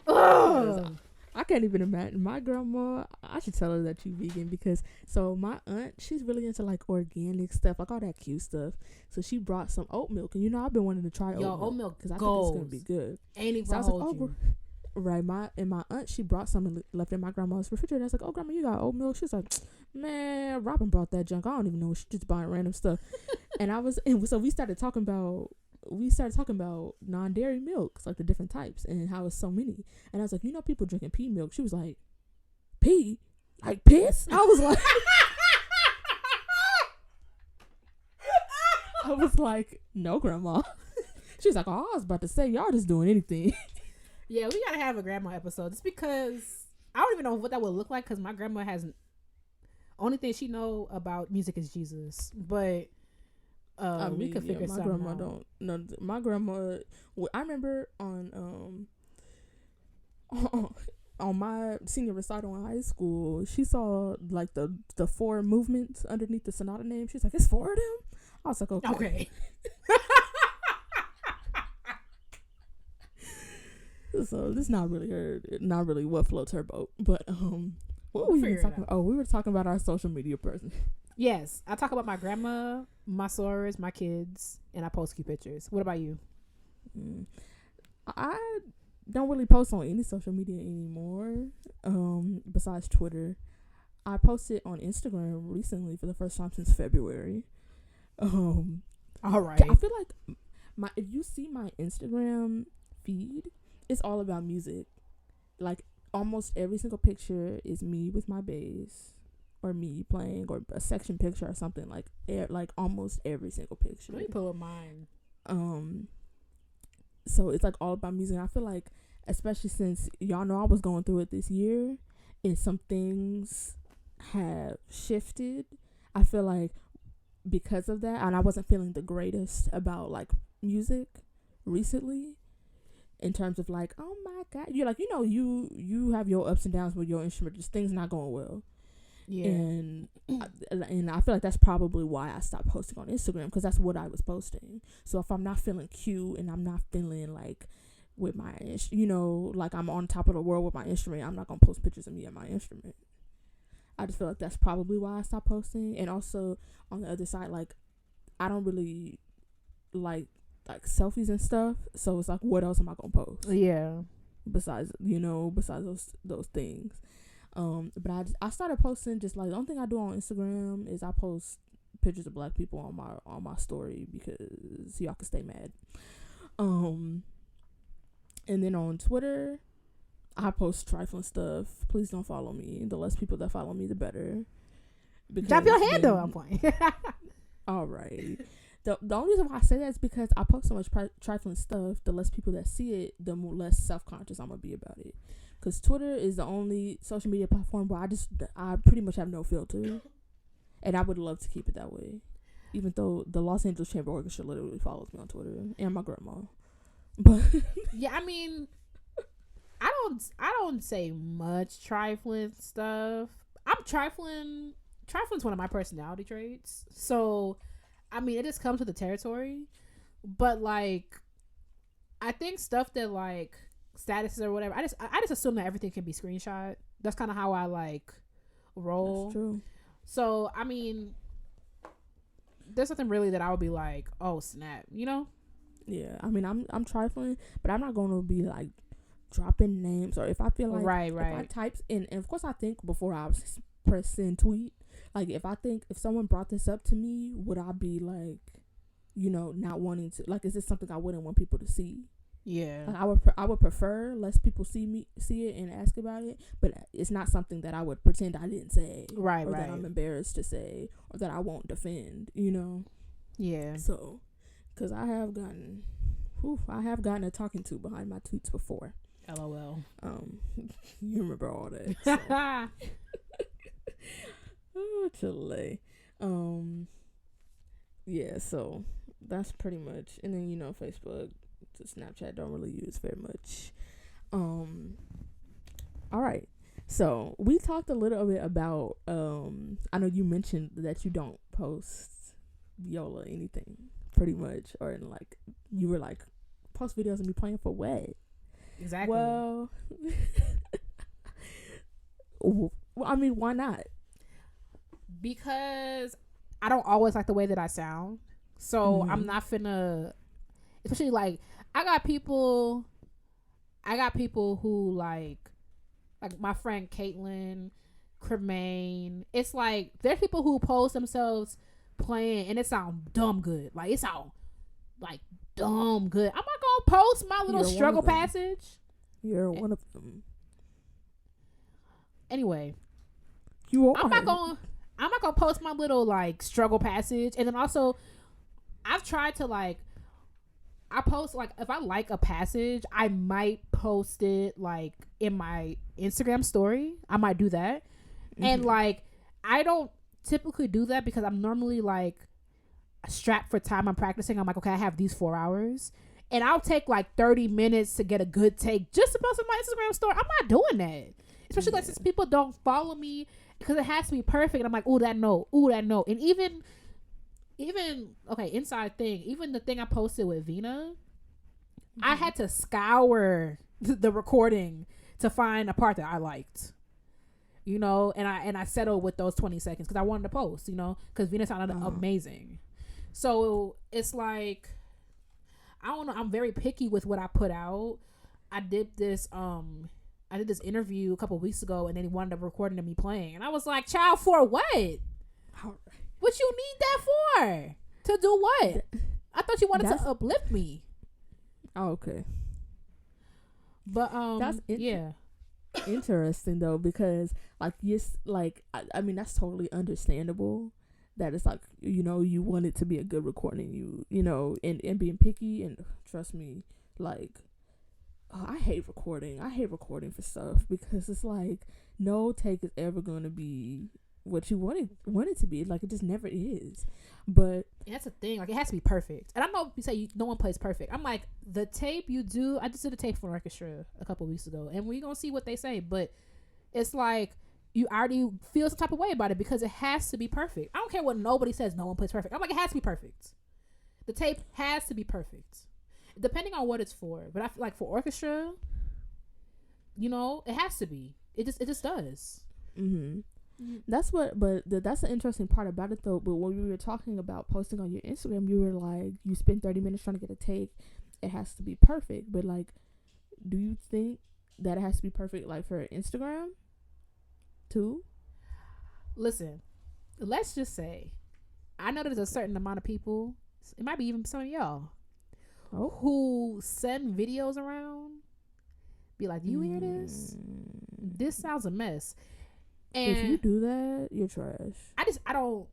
Ugh. I can't even imagine my grandma. I should tell her that you vegan because my aunt, she's really into like organic stuff, like all that cute stuff. So she brought some oat milk, and I've been wanting to try oat milk because I think it's gonna be good. Ain't even so I was like, oh, right. My aunt, she brought some and left in my grandma's refrigerator. I was like, oh, grandma, you got oat milk? She's like, man, Robin brought that junk. I don't even know. She just buying random stuff. So we started talking about non-dairy milks, like the different types and how it's so many. And I was like, people drinking pea milk. She was like, pea? Like piss? I was like, no, grandma. She was like, oh, I was about to say, y'all just doing anything. Yeah, we gotta have a grandma episode. Just because I don't even know what that would look like because my grandma hasn't. Only thing she know about music is Jesus, but we could figure something out. My grandma don't. No, my grandma. I remember on my senior recital in high school, she saw like the 4 movements underneath the sonata name. She's like, "It's 4 of them." I was like, "Okay." So this is not really what floats her boat, but what were we talking about? Oh, we were talking about our social media person. Yes, I talk about my grandma, my sorors, my kids, and I post cute pictures. What about you? I don't really post on any social media anymore, besides Twitter. I posted on Instagram recently for the first time since February. All right. I feel like if you see my Instagram feed, it's all about music. Like almost every single picture is me with my bass or me playing or a section picture or something like almost every single picture. Let me pull up mine. So it's like all about music. And I feel like, especially since y'all know I was going through it this year and some things have shifted, I feel like because of that, and I wasn't feeling the greatest about like music recently, in terms of like, oh my god, you're like, you have your ups and downs with your instrument, just things not going well. Yeah. And I feel like that's probably why I stopped posting on Instagram, because that's what I was posting. So if I'm not feeling cute and I'm not feeling like with my like I'm on top of the world with my instrument, I'm not gonna post pictures of me and my instrument. I just feel like that's probably why I stopped posting. And also on the other side, like I don't really like selfies and stuff, so it's like, what else am I gonna post? Yeah, besides those things. But I started posting, just like the only thing I do on Instagram is I post pictures of black people on my story because y'all can stay mad. And then on Twitter I post trifling stuff. Please don't follow me. The less people that follow me, the better. Drop your hand though. I'm playing. All right. The only reason why I say that is because I post so much trifling stuff. The less people that see it, the more less self-conscious I'm gonna be about it. Because Twitter is the only social media platform where I pretty much have no filter, and I would love to keep it that way. Even though the Los Angeles Chamber Orchestra literally follows me on Twitter, and my grandma. But yeah, I mean, I don't say much trifling stuff. I'm trifling trifling's one of my personality traits. So, I mean, it just comes with the territory. But like, I think stuff that like statuses or whatever, I just assume that everything can be screenshot. That's kind of how I like roll. That's true. So, I mean, there's nothing really that I would be like, oh snap, you know? Yeah, I mean, I'm trifling, but I'm not gonna be like dropping names, or if I feel like right. if I types in, and of course I think before I was press send tweet, like if someone brought this up to me, would I be like, you know, not wanting to, like, is this something I wouldn't want people to see? Yeah, like I would prefer less people see it and ask about it, but it's not something that I would pretend I didn't say, right, or that I'm embarrassed to say, or that I won't defend, you know? Yeah. So, because I have gotten a talking to behind my tweets before. LOL. You remember all that. So. Oh, Chile. Yeah, so that's pretty much, and then, you know, Facebook to Snapchat don't really use very much. All right. So we talked a little bit about I know you mentioned that you don't post YOLA anything pretty much, or in like you were like post videos and be playing for what? Exactly. Well, I mean, why not? Because I don't always like the way that I sound. So I'm not finna, especially like I got people who like my friend Caitlin, Cremaine. It's like there's people who post themselves playing and it sound dumb good. Like it sound like dumb good. I'm not gonna post my little struggle passage. You're one of them. Anyway, you are. I'm not gonna post my little like struggle passage. And then also I've tried to like, I post like, if I like a passage, I might post it like in my Instagram story. I might do that. And like, I don't typically do that because I'm normally like strapped for time. I'm practicing. I'm like, okay, I have these 4 hours and I'll take like 30 minutes to get a good take just to post on my Instagram story. I'm not doing that. Especially like since people don't follow me because it has to be perfect. And I'm like, ooh, that note. And even okay, inside thing, even the thing I posted with Vina, I had to scour the recording to find a part that I liked, you know, and I settled with those 20 seconds because I wanted to post, you know, because Vina sounded amazing. So it's like, I don't know, I'm very picky with what I put out. I did this interview a couple weeks ago and then he wanted a recording of me playing and I was like, child, for what? What you need that for? To do what? I thought you wanted to uplift me. Oh, okay. But that's interesting though, because like, yes, like I mean that's totally understandable that it's like, you know, you want it to be a good recording, you know, and being picky, and trust me, like I hate recording for stuff because it's like no take is ever going to be what you want it to be. Like it just never is. But and that's the thing, like it has to be perfect. And I know you say no one plays perfect. I'm like, the tape you do, I just did a tape for an orchestra a couple weeks ago and we're gonna see what they say, but it's like you already feel some type of way about it because it has to be perfect. I don't care what nobody says, no one plays perfect. I'm like, it has to be perfect. The tape has to be perfect depending on what it's for. But I feel like for orchestra, you know, it has to be. It just does. That's the interesting part about it though. But when we were talking about posting on your Instagram, you were like, you spend 30 minutes trying to get a take, it has to be perfect. But like, do you think that it has to be perfect like for Instagram too? Listen, let's just say I know there's a certain amount of people, it might be even some of y'all, who send videos around, be like, you hear this? This sounds a mess. And if you do that, you're trash. I don't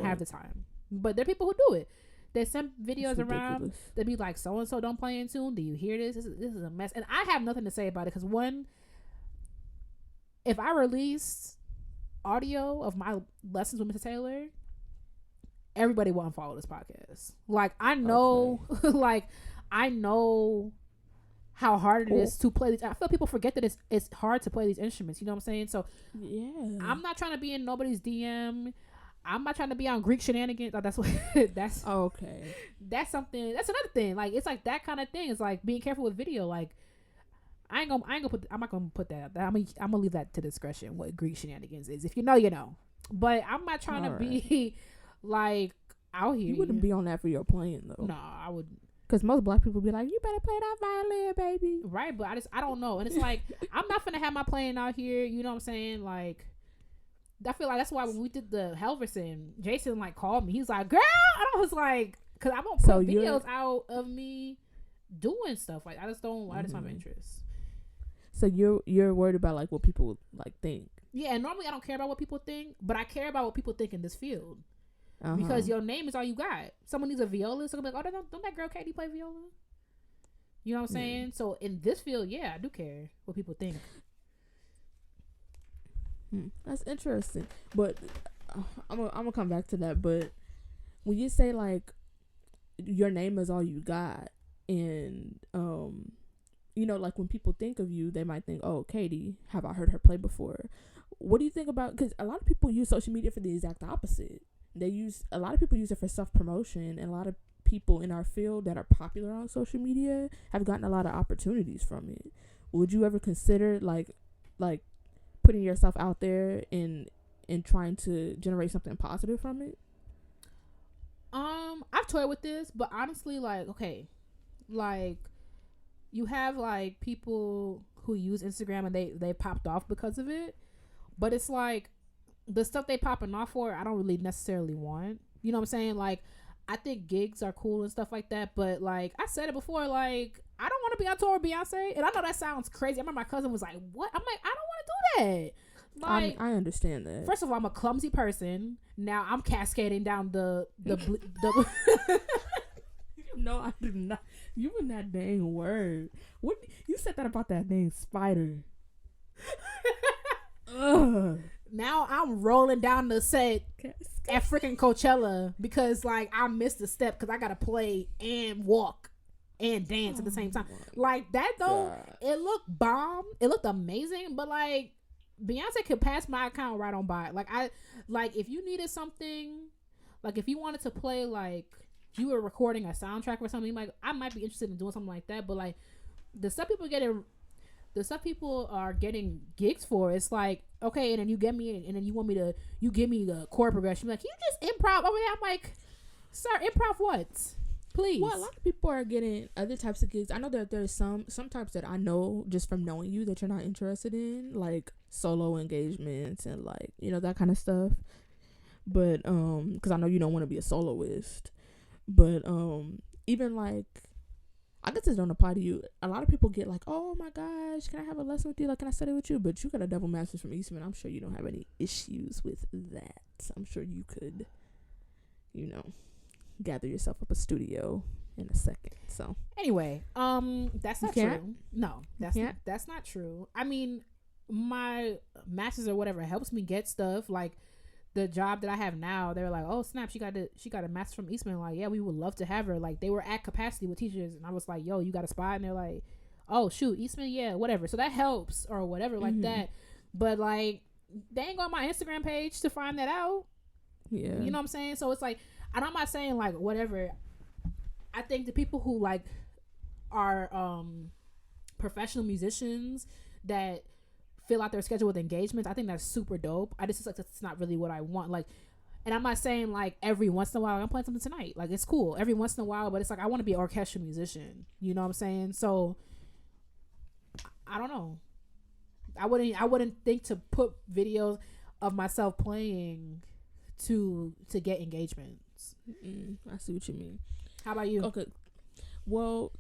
have the time. But there are people who do it. They send videos around. They be like, so and so don't play in tune. Do you hear this? This is a mess. And I have nothing to say about it because one, if I release audio of my lessons with Mr. Taylor, everybody will unfollow this podcast. Like I know, like I know how hard it is to play these. I feel people forget that it's hard to play these instruments. You know what I'm saying? So yeah, I'm not trying to be in nobody's DM. I'm not trying to be on Greek shenanigans. Oh, that's what. That's okay. That's something. That's another thing. Like it's like that kind of thing. It's like being careful with video. Like I'm not gonna put that. I'm gonna leave that to discretion. What Greek shenanigans is. If you know, you know. But I'm not trying to be like out here. You wouldn't be on that for your playing though. No, I wouldn't. Because most black people be like, you better play that violin, baby. Right, but I don't know. And it's like, I'm not finna have my playing out here. You know what I'm saying? Like, I feel like that's why when we did the Helverson, Jason, like, called me. He's like, girl! And I was like, because I won't put videos out of me doing stuff. Like, I just don't have interest. So you're worried about, like, what people, like, think. Yeah, and normally I don't care about what people think, but I care about what people think in this field. Because your name is all you got. Someone needs a viola, so I'm like, oh, don't that girl Katie play viola? You know what I'm saying? So in this field, yeah, I do care what people think. That's interesting. But I'm gonna come back to that. But when you say like your name is all you got, and you know, like when people think of you, they might think, oh, Katie, have I heard her play before? What do you think about? Because a lot of people use social media for the exact opposite. A lot of people use it for self-promotion, and a lot of people in our field that are popular on social media have gotten a lot of opportunities from it. Would you ever consider like putting yourself out there and trying to generate something positive from it? I've toyed with this, but honestly, like, okay, like you have like people who use Instagram and they popped off because of it, but it's like the stuff they popping off for, I don't really necessarily want. You know what I'm saying? Like, I think gigs are cool and stuff like that, but like I said it before, like I don't want to be on tour with Beyonce, and I know that sounds crazy. I remember my cousin was like, "What?" I'm like, "I don't want to do that." Like, I understand that. First of all, I'm a clumsy person. Now I'm cascading down the No, I do not. You and that dang word. What you said that about that dang spider? Ugh. Now I'm rolling down the set at freaking Coachella because like I missed a step because I gotta play and walk and dance at the same time. Like that though, it looked bomb. It looked amazing, but like Beyonce could pass my account right on by. Like if you needed something, like if you wanted to play, like you were recording a soundtrack or something, like I might be interested in doing something like that. But like the stuff people are getting gigs for, it's like, okay, and then you get me, and then you give me the chord progression. Like, you just improv over there. I'm like, sir, improv what? Please. Well, a lot of people are getting other types of gigs. I know that there's some types that I know just from knowing you that you're not interested in, like solo engagements and like, you know, that kind of stuff. But because I know you don't want to be a soloist. But even like, I guess it don't apply to you. A lot of people get like, oh my gosh, can I have a lesson with you? Like, can I study with you? But you got a double master's from Eastman. I'm sure you don't have any issues with that. I'm sure you could, you know, gather yourself up a studio in a second. So anyway, that's not true. No, that's not true. I mean, my master's or whatever helps me get stuff. Like the job that I have now, they're like, oh snap, she got a master from Eastman. Like, yeah, we would love to have her. Like, they were at capacity with teachers, and I was like, yo, you got a spot? And they're like, oh shoot, Eastman, yeah, whatever. So that helps or whatever, like that. But like, they ain't go on my Instagram page to find that out. Yeah, you know what I'm saying? So it's like, and I'm not saying like whatever. I think the people who like are professional musicians that fill out their schedule with engagements, I think that's super dope. I just like that's not really what I want. Like, and I'm not saying like every once in a while I'm playing something tonight. Like, it's cool every once in a while, but it's like I want to be an orchestral musician. You know what I'm saying? So I don't know. I wouldn't think to put videos of myself playing to get engagements. I see what you mean. How about you? Okay. Well,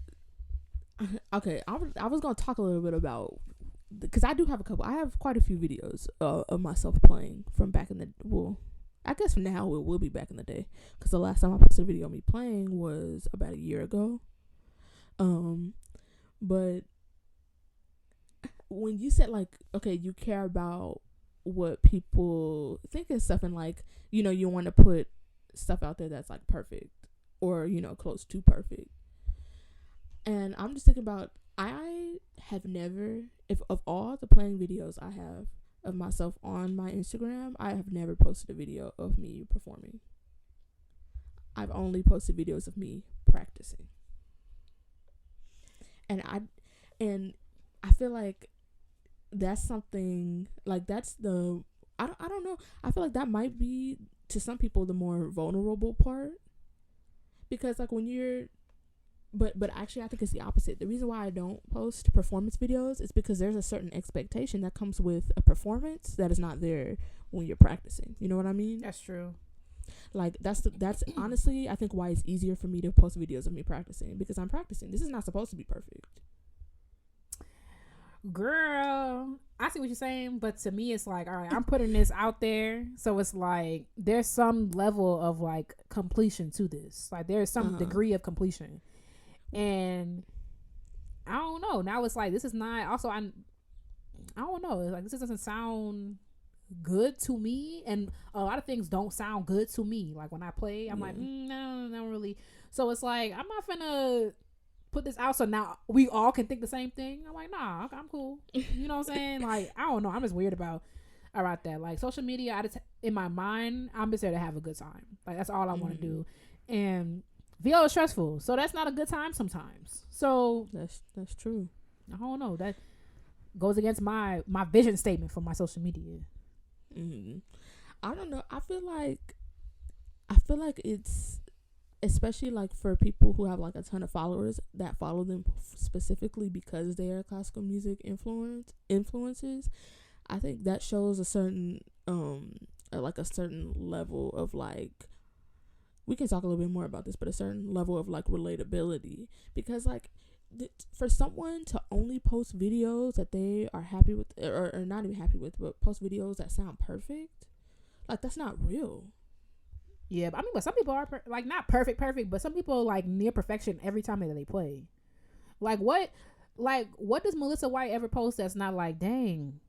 okay. I was gonna talk a little bit about, because I do have a couple. I have quite a few videos of myself playing from back in the, well, I guess now it will be back in the day, because the last time I posted a video of me playing was about a year ago. But when you said like, okay, you care about what people think and stuff, and like, you know, you want to put stuff out there that's like perfect or, you know, close to perfect. And I'm just thinking about, I have never, if of all the playing videos I have of myself on my Instagram, I have never posted a video of me performing. I've only posted videos of me practicing. And I feel like that's something, like that's the, I don't know. I feel like that might be to some people the more vulnerable part, because like when you're, but actually I think it's the opposite. The reason why I don't post performance videos is because there's a certain expectation that comes with a performance that is not there when you're practicing. You know what I mean? That's true. Like that's honestly, I think why it's easier for me to post videos of me practicing, because I'm practicing. This is not supposed to be perfect. Girl, I see what you're saying, but to me it's like, all right, I'm putting this out there, so it's like there's some level of like completion to this. Like there's some degree of completion. And I don't know. Now it's like this is not. Also, I don't know. It's like this doesn't sound good to me, and a lot of things don't sound good to me. Like when I play, I'm like, no, not really. So it's like I'm not finna put this out so now we all can think the same thing. I'm like, nah, I'm cool. You know what I'm saying? Like I don't know. I'm just weird about that. Like social media, in my mind, I'm just there to have a good time. Like that's all I want to do, and VO is stressful, so that's not a good time sometimes. So that's true. I don't know. That goes against my vision statement for my social media. I don't know. I feel like it's, especially like for people who have like a ton of followers that follow them specifically because they are classical music influencers. I think that shows a certain like a certain level of like, we can talk a little bit more about this, but a certain level of like relatability, because like for someone to only post videos that they are happy with, or not even happy with, but post videos that sound perfect, like that's not real. Yeah, but I mean, but some people are like not perfect, but some people like near perfection every time that they play. Like what does Melissa White ever post that's not like, dang?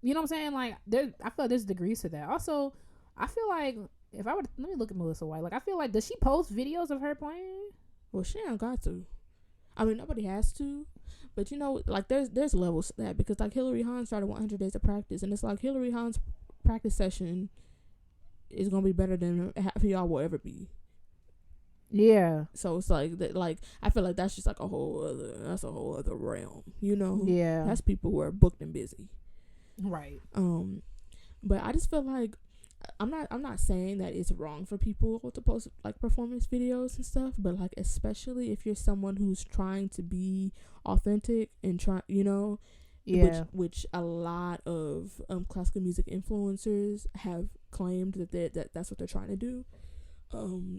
You know what I'm saying? Like I feel like there's degrees to that. Also, I feel like if I would, let me look at Melissa White. Like I feel like, does she post videos of her playing? Well, she ain't got to. I mean, nobody has to, but you know, like there's levels to that, because like Hillary Hahn started 100 days of practice, and it's like Hillary Hahn's practice session is gonna be better than half of y'all will ever be. Yeah. So it's like that. Like I feel like that's just like a whole other realm. You know. Yeah. That's people who are booked and busy. Right. But I just feel like I'm not saying that it's wrong for people to post like performance videos and stuff, but like especially if you're someone who's trying to be authentic and which a lot of classical music influencers have claimed that's what they're trying to do.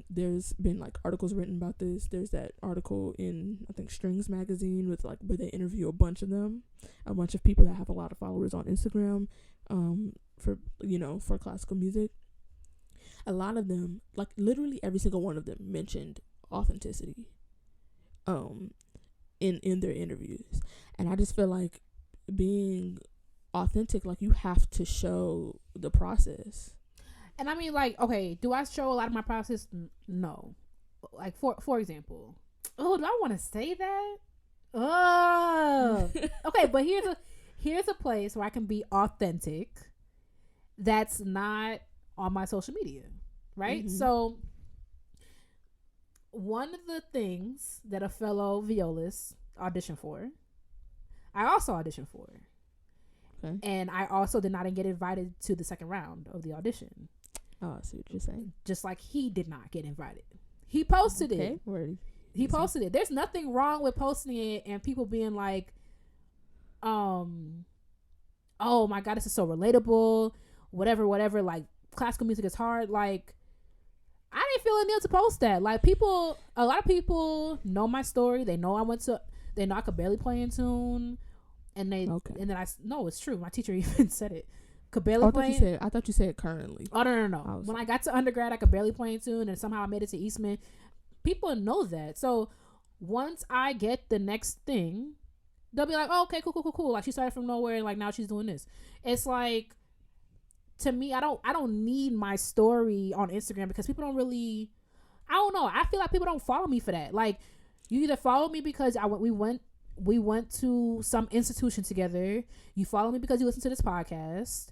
There's been like articles written about this. There's that article in I think Strings magazine with like where they interview a bunch of people that have a lot of followers on Instagram for classical music. A lot of them, like literally every single one of them, mentioned authenticity in their interviews. And I just feel like being authentic, like you have to show the process. And I mean, like, okay, do I show a lot of my process? No. Like, for example, do I want to say that? Oh, okay, but here's a place where I can be authentic that's not on my social media, right? Mm-hmm. So one of the things that a fellow violist auditioned for, I also auditioned for. Okay. And I also did not get invited to the second round of the audition. Oh, I see what you're saying. Just like he did not get invited. He posted it. Word. He posted it. There's nothing wrong with posting it and people being like, oh my God, this is so relatable. Whatever. Like, classical music is hard. Like, I didn't feel a need to post that. Like, a lot of people know my story. They know they know I could barely play in tune. And it's true. My teacher even said it. Could barely play. I thought you said currently. Oh, no. When I got to undergrad, I could barely play in tune, and somehow I made it to Eastman. People know that. So once I get the next thing, they'll be like, oh, okay, cool. Like, she started from nowhere, and like now she's doing this. It's like, to me, I don't need my story on Instagram because people don't really, I don't know. I feel like people don't follow me for that. Like, you either follow me because we went we went to some institution together. You follow me because you listen to this podcast,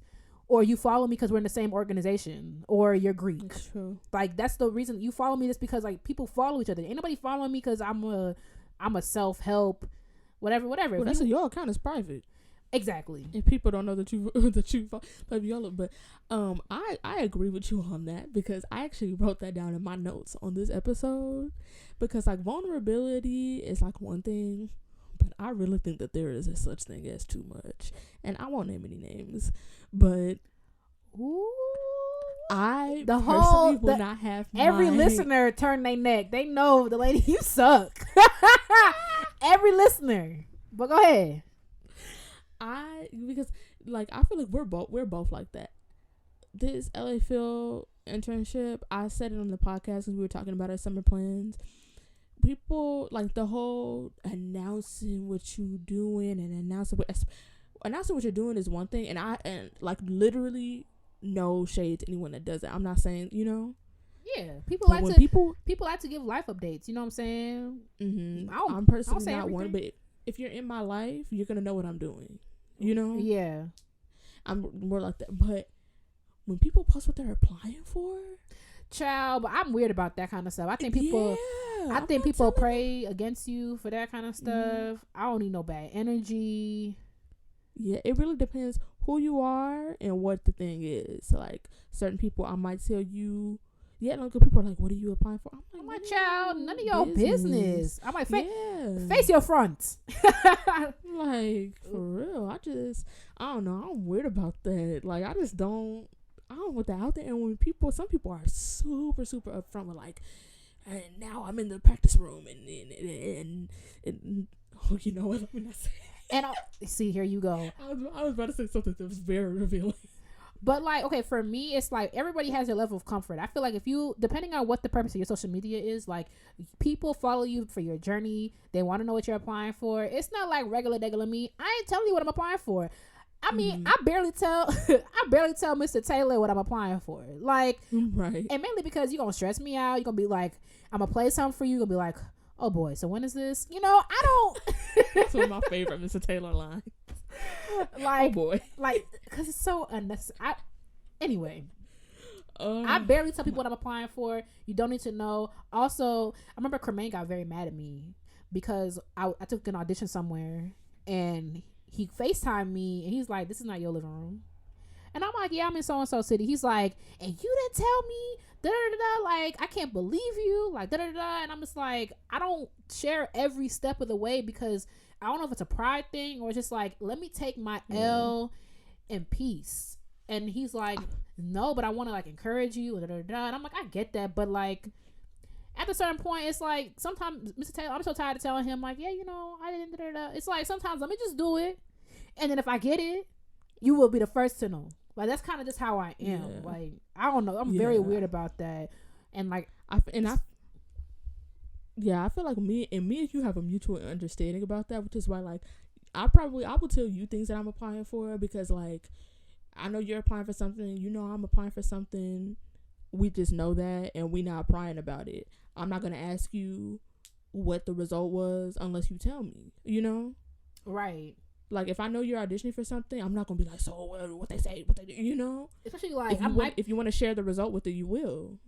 or you follow me because we're in the same organization, or you're Greek. That's true. Like, that's the reason you follow me. Just because like people follow each other. Ain't nobody following me because I'm a self-help, whatever. Well, that's your account is private. Exactly. And people don't know that you but y'all. But I agree with you on that, because I actually wrote that down in my notes on this episode, because like vulnerability is like one thing, but I really think that there is a such thing as too much, and I won't name any names, but I personally will not have every listener turn their neck. They know the lady you suck. Every listener. But go ahead. Because like I feel like we're both like that. This LA Phil internship, I said it on the podcast because we were talking about our summer plans. People like the whole announcing what you doing and announcing what you're doing is one thing, and like literally no shade to anyone that does it. I'm not saying, Yeah, people like to give life updates. You know what I'm saying? Mm-hmm. I I'm personally don't say not everything. one, but if you're in my life, you're gonna know what I'm doing. Yeah, I'm more like that. But when people post what they're applying for, child, but I'm weird about that kind of stuff. I think people pray against you for that kind of stuff. Mm-hmm. I don't need no bad energy. Yeah, it really depends who you are and what the thing is. So, like, certain people, I might tell you. Yeah, like people are like, "What are you applying for?" I'm like, child, none of your business. I'm like, face your front. Like, for real, I don't know. I'm weird about that. Like, I don't want that out there. And when some people are super, super upfront with like, and now I'm in the practice room and oh, you know what? Let me not say. And see, here you go. I was about to say something that was very revealing. But like, okay, for me, it's like everybody has their level of comfort. I feel like depending on what the purpose of your social media is, like people follow you for your journey. They want to know what you're applying for. It's not like regular me. I ain't telling you what I'm applying for. I mean, I barely tell Mr. Taylor what I'm applying for. Like, right. And mainly because you're gonna stress me out. You're gonna be like, I'm gonna play something for you. You're gonna be like, oh boy, so when is this? I don't. That's one of my favorite Mr. Taylor lines. Like, oh boy, like, because it's so unnecessary. Anyway, I barely tell people what I'm applying for. You don't need to know. Also, I remember Cremain got very mad at me because I took an audition somewhere and he FaceTimed me and he's like, "This is not your living room." And I'm like, "Yeah, I'm in so and so city." He's like, "And you didn't tell me, da da da, like I can't believe you, like da da da." And I'm just like, I don't share every step of the way because I don't know if it's a pride thing or just like, let me take my L in peace. And he's like, no, but I want to like encourage you. Da, da, da. And I'm like, I get that, but like at a certain point, it's like sometimes Mr. Taylor, I'm so tired of telling him like, yeah, I didn't. Da, da, da. It's like sometimes let me just do it, and then if I get it, you will be the first to know. Like that's kind of just how I am. Yeah. Like I don't know, I'm very weird about that, and like I feel like me and you have a mutual understanding about that, which is why like I will tell you things that I'm applying for because like I know you're applying for something, I'm applying for something. We just know that and we not prying about it. I'm not gonna ask you what the result was unless you tell me, Right. Like if I know you're auditioning for something, I'm not gonna be like, so what they say, what they do, Especially like if you want to share the result with it, you will.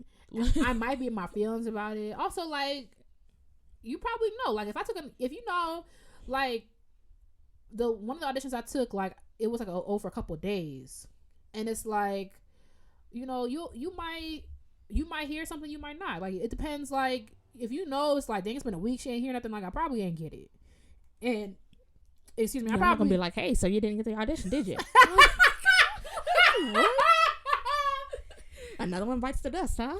I might be in my feelings about it. Also, like you probably know, like like one of the auditions I took, like it was like over a couple of days, and it's like, you might hear something, you might not. Like it depends. Like if it's like, dang, it's been a week, she ain't hear nothing. Like I probably ain't get it, and. Excuse me, I'm probably gonna be like, hey, so you didn't get the audition, did you? Another one bites the dust, huh?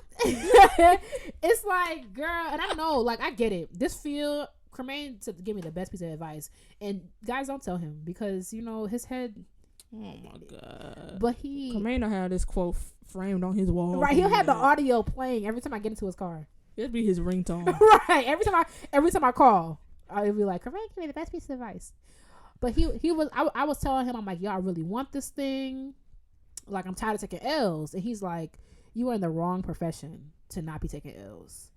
It's like, girl, and I know, like, I get it. This field, Cremain to give me the best piece of advice, and guys, don't tell him because his head. Oh my god! But Cremain don't have this quote framed on his wall. Right, he'll have the audio playing every time I get into his car. It'd be his ringtone. Right, every time I call, I'll be like, Cremain, give me the best piece of advice. But I was telling him, I'm like, yo, I really want this thing. Like, I'm tired of taking L's. And he's like, you are in the wrong profession to not be taking L's.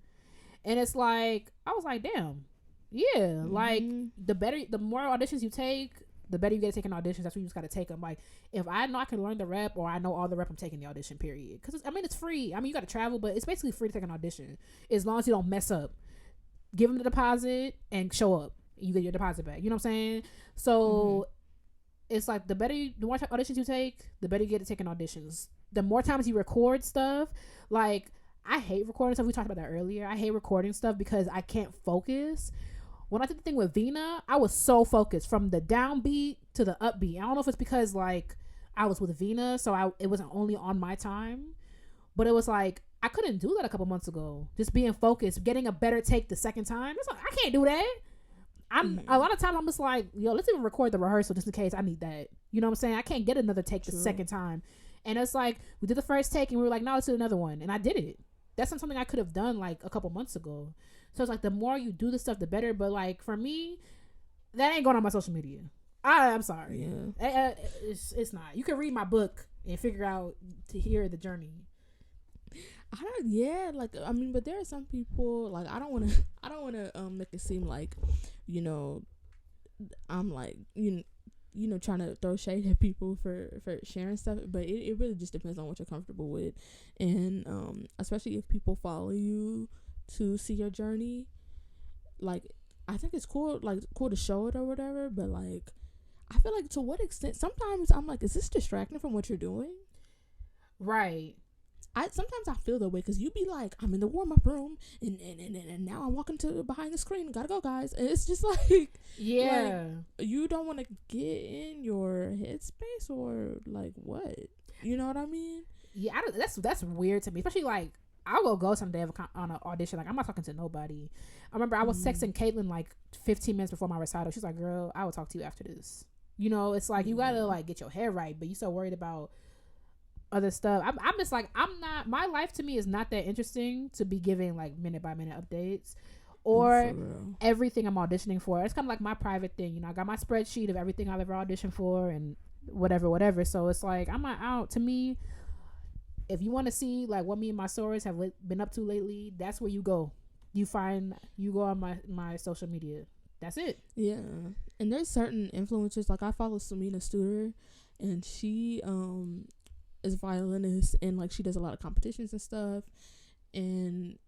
And it's like, I was like, damn. Yeah, like the more auditions you take, the better you get at taking auditions. That's what you just got to take them. Like, if I know I can learn the rep, or I know all the rep, I'm taking the audition, period. Because it's free. I mean, you got to travel, but it's basically free to take an audition as long as you don't mess up. Give them the deposit and show up. You get your deposit back. You know what I'm saying? So it's like the more auditions you take, the better you get at taking auditions. The more times you record stuff, like, I hate recording stuff. We talked about that earlier. I hate recording stuff because I can't focus. When I did the thing with Vina, I was so focused from the downbeat to the upbeat. I don't know if it's because, like, I was with Vina, so it wasn't only on my time, but it was like I couldn't do that a couple months ago. Just being focused, getting a better take the second time. It's like, I can't do that. A lot of times I'm just like, yo, let's even record the rehearsal just in case I need that. You know what I'm saying? I can't get another take the second time. And it's like, we did the first take and we were like, no, let's do another one. And I did it. That's not something I could have done like a couple months ago. So it's like, the more you do this stuff, the better. But like, for me, that ain't going on my social media. I'm sorry. Yeah. It's not. You can read my book and figure out to hear the journey. Like, I mean, but there are some people, like, I don't want to make it seem like, you know, I'm like, you know, trying to throw shade at people for sharing stuff, but it really just depends on what you're comfortable with. And especially if people follow you to see your journey, like, I think it's cool to show it or whatever, but like, I feel like, to what extent, sometimes I'm like, is this distracting from what you're doing? Right. Sometimes I feel that way, because you be like, I'm in the warm-up room and now I'm walking to behind the screen, gotta go, guys. And it's just like, yeah, like, you don't want to get in your headspace, or like, what, you know what I mean? Yeah, that's weird to me, especially like, I'll go someday on an audition, like, I'm not talking to nobody. I remember I was texting Caitlin like 15 minutes before my recital. She's like, girl, I will talk to you after this. You know, it's like, you gotta like get your head right, but you so worried about other stuff. I'm just like, my life to me is not that interesting to be giving like minute by minute updates or everything I'm auditioning for. It's kind of like my private thing, you know. I got my spreadsheet of everything I've ever auditioned for and whatever. So it's like, I'm not out. To me, if you want to see like what me and my sorors have been up to lately, that's where you go. You go on my social media. That's it. Yeah. And there's certain influencers, like, I follow Samina Studer, and she is a violinist, and like, she does a lot of competitions and stuff. And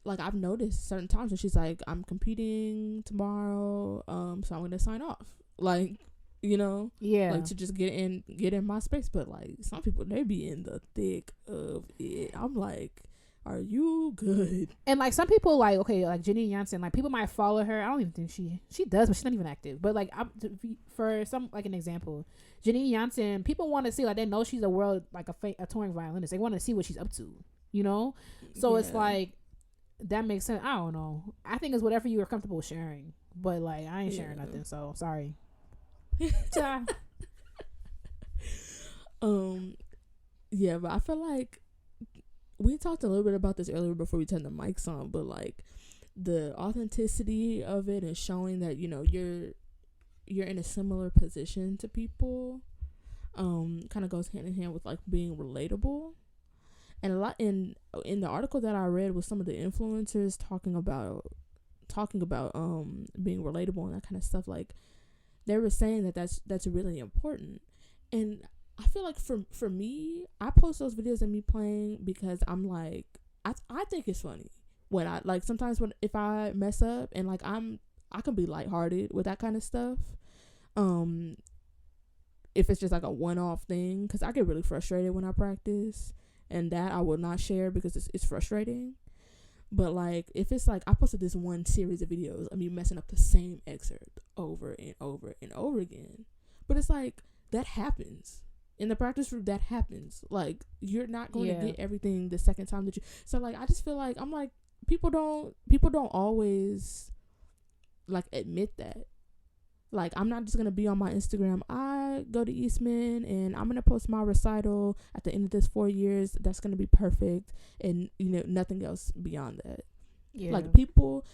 like, I've noticed certain times when she's like, I'm competing tomorrow, so I'm gonna sign off. Like, you know, like, to just get in my space. But like, some people, they be in the thick of it. I'm like, are you good? And like, some people, like, okay, like Janine Jansen, like, people might follow her. I don't even think she does, but she's not even active. But like, for some, like, an example, Janine Jansen, people want to see, like, they know she's a world, like, a touring violinist. They want to see what she's up to, you know. So it's like, that makes sense. I don't know. I think it's whatever you are comfortable sharing. But like, I ain't sharing nothing. So sorry. Yeah, but I feel like we talked a little bit about this earlier before we turned the mics on, but like, the authenticity of it and showing that, you know, you're in a similar position to people, kind of goes hand in hand with like being relatable. And a lot in the article that I read was some of the influencers talking about being relatable and that kind of stuff. Like, they were saying that that's really important. And I feel like for me, I post those videos of me playing because I'm like, I think it's funny when I, like, sometimes if I mess up, and like, I can be lighthearted with that kind of stuff. If it's just like a one-off thing, because I get really frustrated when I practice, and that I will not share because it's frustrating. But like, if it's like, I posted this one series of videos of me messing up the same excerpt over and over and over again, but it's like, that happens in the practice room. That happens. Like, you're not going to get everything the second time that you. So like, I just feel like, I'm like, people don't always like admit that. Like, I'm not just gonna be on my Instagram, I go to Eastman and I'm gonna post my recital at the end of this 4 years. That's gonna be perfect, and you know, nothing else beyond that. Yeah. Like, people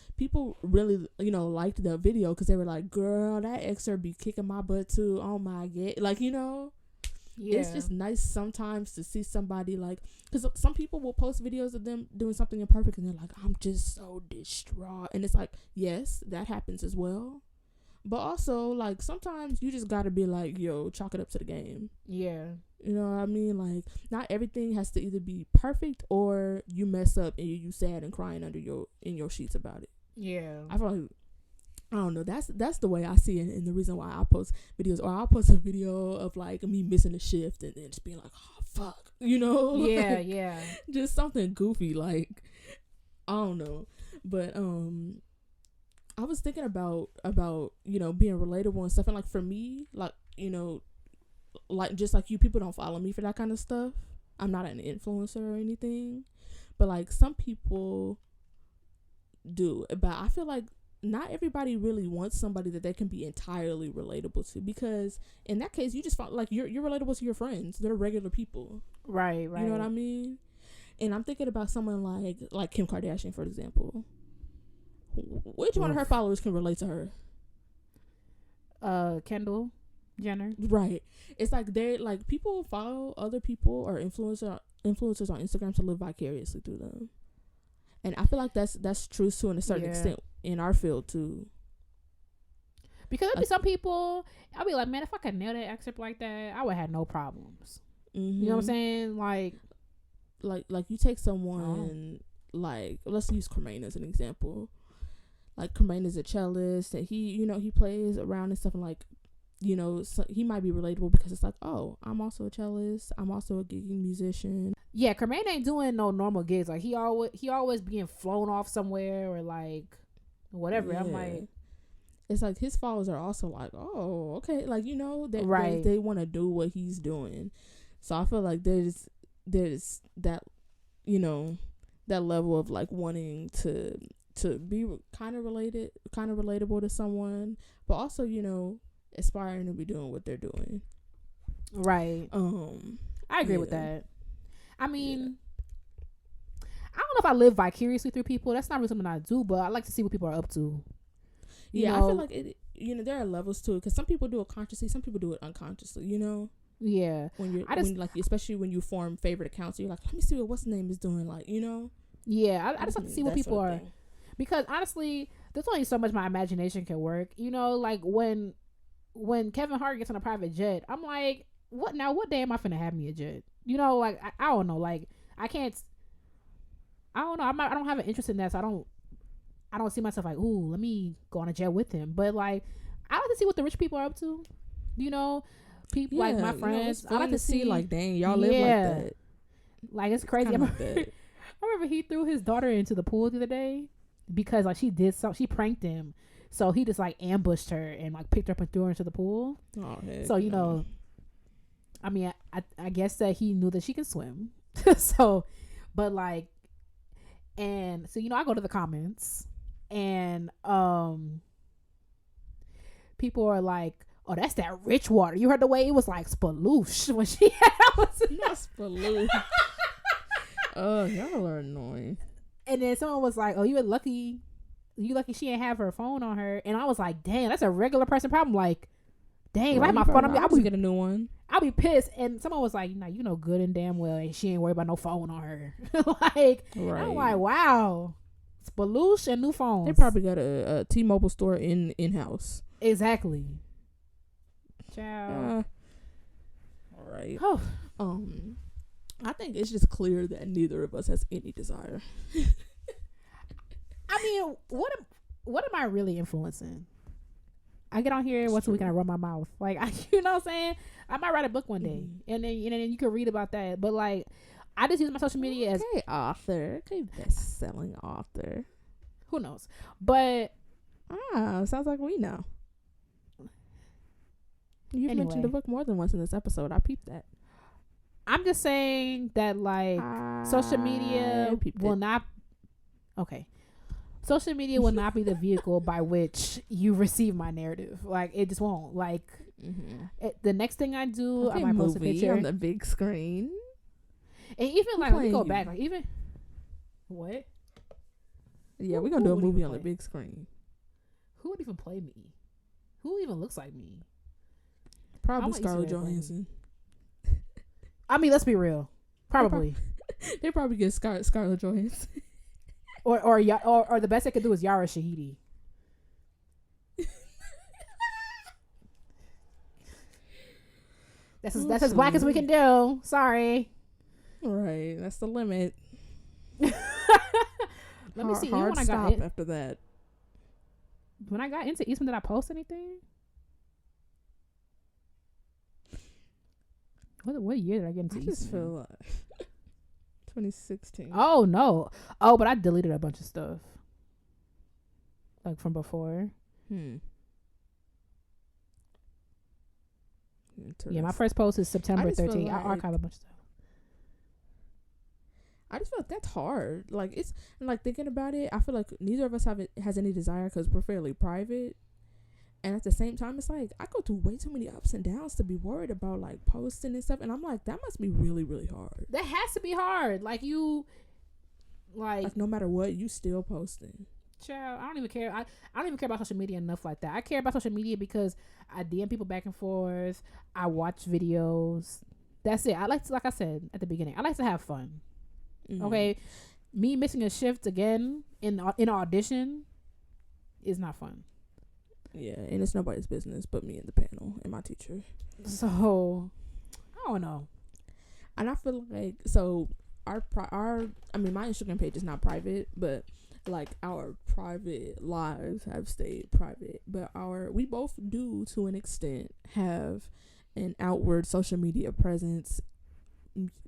really, you know, liked the video because they were like, girl, that excerpt be kicking my butt too. Oh my god. Like, you know. It's just nice sometimes to see somebody like, because some people will post videos of them doing something imperfect and they're like, I'm just so distraught. And it's like, yes, that happens as well. But also, like, sometimes you just gotta be like, yo, chalk it up to the game. Yeah. You know what I mean? Like, not everything has to either be perfect or you mess up and you sad and crying in your sheets about it. Yeah. I feel like, I don't know. That's the way I see it, and the reason why I post videos. Or I'll post a video of like me missing a shift and then just being like, "Oh fuck," you know? Yeah, like, yeah. Just something goofy, like I don't know. But I was thinking about being relatable and stuff, and like for me, like like just like you, people don't follow me for that kind of stuff. I'm not an influencer or anything, but like some people do. But I feel like not everybody really wants somebody that they can be entirely relatable to, because in that case you just find like you're relatable to your friends. They're regular people, right you know what I mean? And I'm thinking about someone like Kim Kardashian, for example. Which one of her followers can relate to her? Kendall Jenner. Right. It's like they're like, people follow other people or influencers on Instagram to live vicariously through them. And I feel like that's true to a certain extent in our field too. Because there'll be some people, I'll be like, man, if I could nail that excerpt like that, I would have no problems. Mm-hmm. You know what I'm saying? Like you take someone like, let's use Cremain as an example. Like Cremain is a cellist and he plays around and stuff, and like, so he might be relatable because it's like, oh, I'm also a cellist, I'm also a gigging musician. Yeah, Cremain ain't doing no normal gigs. Like he always being flown off somewhere or like whatever. Yeah. I'm like, it's like his followers are also like, oh, okay, like right. they want to do what he's doing. So I feel like there's that that level of like wanting to be kind of relatable to someone, but also aspiring to be doing what they're doing. Right. I agree with that. I mean, I don't know if I live vicariously through people. That's not really something I do, but I like to see what people are up to. I feel like it. There are levels to it, because some people do it consciously, some people do it unconsciously. Yeah. Especially when you form favorite accounts, you're like, let me see what what's the name is doing, like Yeah, I just like to see what people are. Because honestly, there's only so much my imagination can work. Like when Kevin Hart gets on a private jet, I'm like, what day am I finna have me a jet? Like I don't know. Like I don't know. I don't have an interest in that, so I don't see myself like, ooh, let me go on a jet with him. But like, I like to see what the rich people are up to. People like my friends. I like to see like, dang, y'all live like that. Like it's crazy. I remember he threw his daughter into the pool the other day because like she pranked him. So he just like ambushed her and like picked her up and threw her into the pool. Oh, heck so no. I mean, I guess that he knew that she could swim. So, but like, and so I go to the comments, and people are like, "Oh, that's that rich water." You heard the way it was like sploosh when she was not sploosh. Oh, y'all are annoying. And then someone was like, "Oh, you lucky she didn't have her phone on her." And I was like, "Damn, that's a regular person problem." Like, dang, if I had my phone on me, I would get a new one. I'll be pissed. And someone was like, you know good and damn well, and she ain't worried about no phone on her. Like, right. I'm like, wow, sploosh and new phones. They probably got a T-Mobile store in-house. Exactly. Ciao. All right. Oh. I think it's just clear that neither of us has any desire. I mean, what am I really influencing? I get on here once a week and I run my mouth. Like, you know what I'm saying? I might write a book one day, and then you can read about that. But like, I just use my social media as author, best-selling author. Who knows? But sounds like we know. You've mentioned the book more than once in this episode. I peeped that. I'm just saying that like social media will not. Okay. Social media will not be the vehicle by which you receive my narrative. Like, it just won't. Like, the next thing I do, I might post a picture on the big screen. And even like, we go back, like even what? Yeah, we're gonna do a movie on the big screen. Who would even play me? Who even looks like me? Probably Scarlett Johansson. I mean, let's be real. Probably. They probably get Scarlett Johansson. or the best they could do is Yara Shahidi. That's as black as we can do. Sorry. Right, that's the limit. Let me see. Hard when stop I got after that. When I got into Eastman, did I post anything? What year did I get into Eastman? I just feel like 2016. Oh no. Oh, but I deleted a bunch of stuff. Like from before. Yeah, my first post is September 13th. I archive a bunch of stuff. I just feel like that's hard. Like it's like thinking about it. I feel like neither of us has any desire because we're fairly private, and at the same time, it's like I go through way too many ups and downs to be worried about like posting and stuff. And I'm like, that must be really, really hard. That has to be hard. Like you, like no matter what, you still posting. Child, I don't even care. I don't even care about social media enough like that. I care about social media because I DM people back and forth. I watch videos. That's it. I like to, like I said at the beginning, I like to have fun. Mm-hmm. Okay, me missing a shift again in audition is not fun. Yeah, and it's nobody's business but me and the panel and my teacher. So I don't know. And I feel like so our I mean my Instagram page is not private, but like our private lives have stayed private. But we both do to an extent have an outward social media presence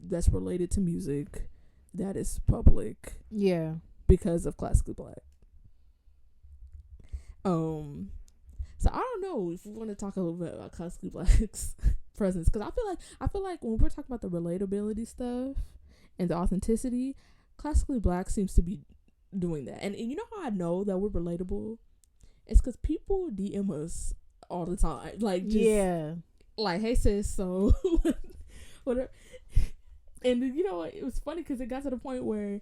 that's related to music. That is public. Yeah. Because of Classically Black. So I don't know if we want to talk a little bit about Classically Black's presence, because I feel like when we're talking about the relatability stuff and the authenticity, Classically Black seems to be doing that. And you know how I know that we're relatable? It's because people DM us all the time. Like, just, like, hey sis, so whatever. And you know what? It was funny because it got to the point where,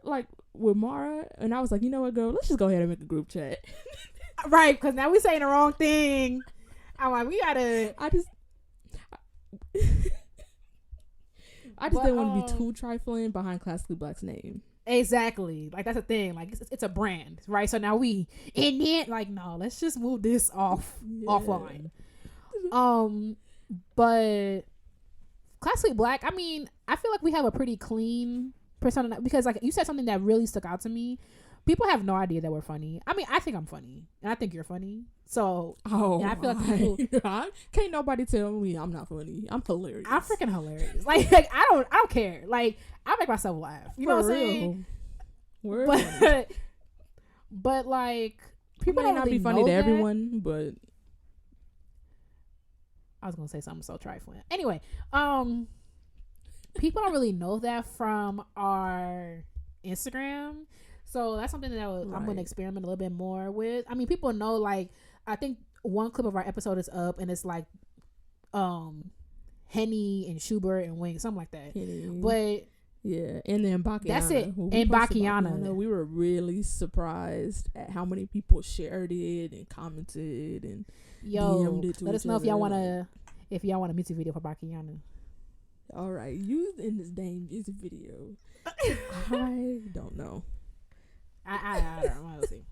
like, with Mara, and I was like, you know what, girl, let's just go ahead and make a group chat. Right, because now we saying the wrong thing. I'm like, we gotta. I just didn't want to be too trifling behind Classically Black's name. Exactly. Like, that's the thing. Like, it's a brand, right? So now and then, like, no, let's just move this offline. But Classically Black, I mean, I feel like we have a pretty clean persona because, like, you said something that really stuck out to me. People have no idea that we're funny. I mean, I think I'm funny, and I think you're funny. So, I feel like people, can't nobody tell me I'm not funny. I'm hilarious. I'm freaking hilarious. Like I don't care. Like, I make myself laugh. You know what I'm saying? But like, people may not be funny to everyone, but I was gonna say something so trifling. Anyway, people don't really know that from our Instagram. So that's something that I'm going to experiment a little bit more with. I mean, people know, like, I think one clip of our episode is up and it's like Henny and Schubert and Wing, something like that. But yeah, and then Bakiana. That's it. And Bakiana. We were really surprised at how many people shared it and commented and DM'd it to let us know if y'all want a music video for Bakiana. All right, use in this dang music video. I don't know. I don't know. See.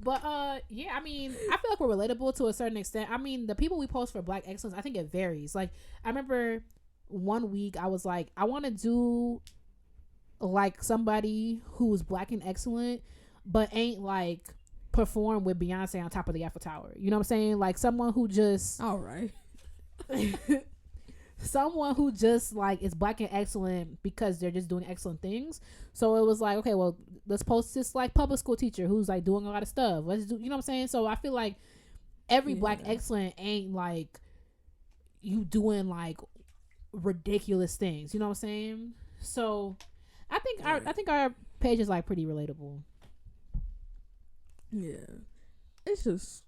But yeah, I mean, I feel like we're relatable to a certain extent. I mean, the people we post for Black Excellence, I think it varies. Like, I remember one week I was like, I want to do like somebody who's Black and excellent, but ain't like perform with Beyonce on top of the Eiffel Tower. You know what I'm saying? Like someone who just someone who just like is Black and excellent because they're just doing excellent things. So it was like, okay, well, let's post this like public school teacher who's like doing a lot of stuff. Let's do, you know what I'm saying? So I feel like every Black excellent ain't like you doing like ridiculous things. You know what I'm saying? So I think our page is like pretty relatable. Yeah, it's just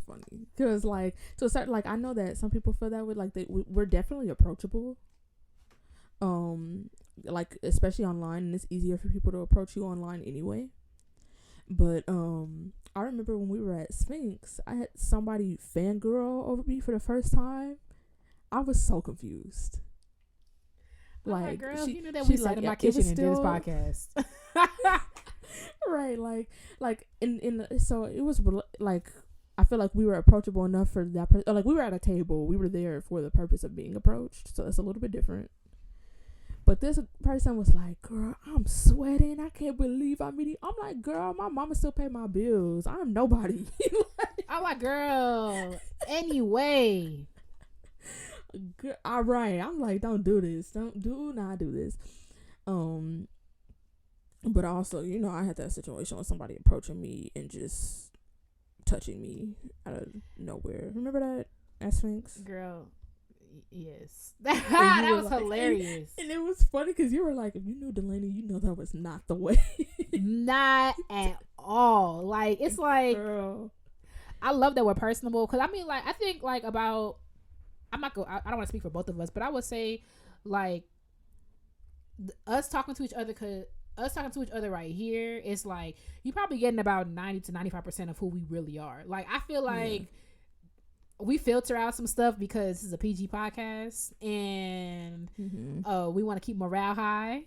funny because like to a certain, like I know that some people feel that way, like we're definitely approachable, like especially online, and it's easier for people to approach you online anyway. But I remember when we were at Sphinx, I had somebody fangirl over me for the first time. I was so confused. Like, girl, you knew that she we sat in my kitchen and did this podcast. Right, like so it was like I feel like we were approachable enough for that person. Like we were at a table, we were there for the purpose of being approached, so it's a little bit different. But this person was like, "Girl, I'm sweating. I can't believe I'm meeting." I'm like, "Girl, my mama still pay my bills. I'm nobody." I'm like, "Girl, anyway." All right, I'm like, "Don't do this. Do not do this." But also, you know, I had that situation with somebody approaching me and just touching me out of nowhere. Remember that at Sphinx? Girl, yes. That was like, hilarious. And it was funny because you were like, if you knew Delaney, you know that was not the way. Not at all. Like, it's like, girl, I love that we're personable. Because, I mean, like, I think, like, about, I don't want to speak for both of us, but I would say, like, us talking to each other right here, it's like you probably getting about 90 to 95% of who we really are. Like, I feel like we filter out some stuff because this is a PG podcast and we want to keep morale high.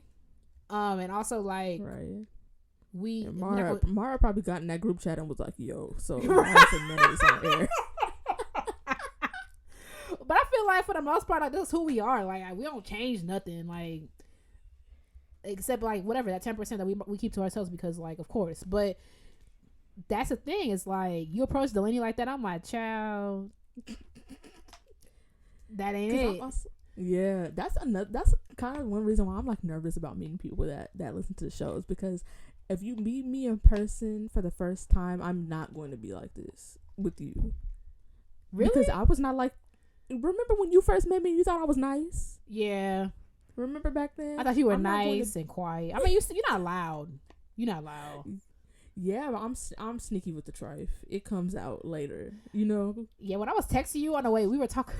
And also, like, right. We Mara probably got in that group chat and was like, "Yo, so I said minutes on air." But I feel like for the most part, like, this is who we are. Like, we don't change nothing. Like, except like whatever that 10% that we keep to ourselves because, like, of course. But that's the thing. It's like you approach Delaney like that, I'm like, child, that ain't it. Yeah, that's kind of one reason why I'm like nervous about meeting people that listen to the shows, because if you meet me in person for the first time, I'm not going to be like this with you. Really? Because I was not like. Remember when you first met me? You thought I was nice. Yeah. Remember back then? I thought you were nice and quiet. I mean, you're not loud. You're not loud. Yeah, but I'm sneaky with the trife. It comes out later, you know. Yeah, when I was texting you on the way, we were talking.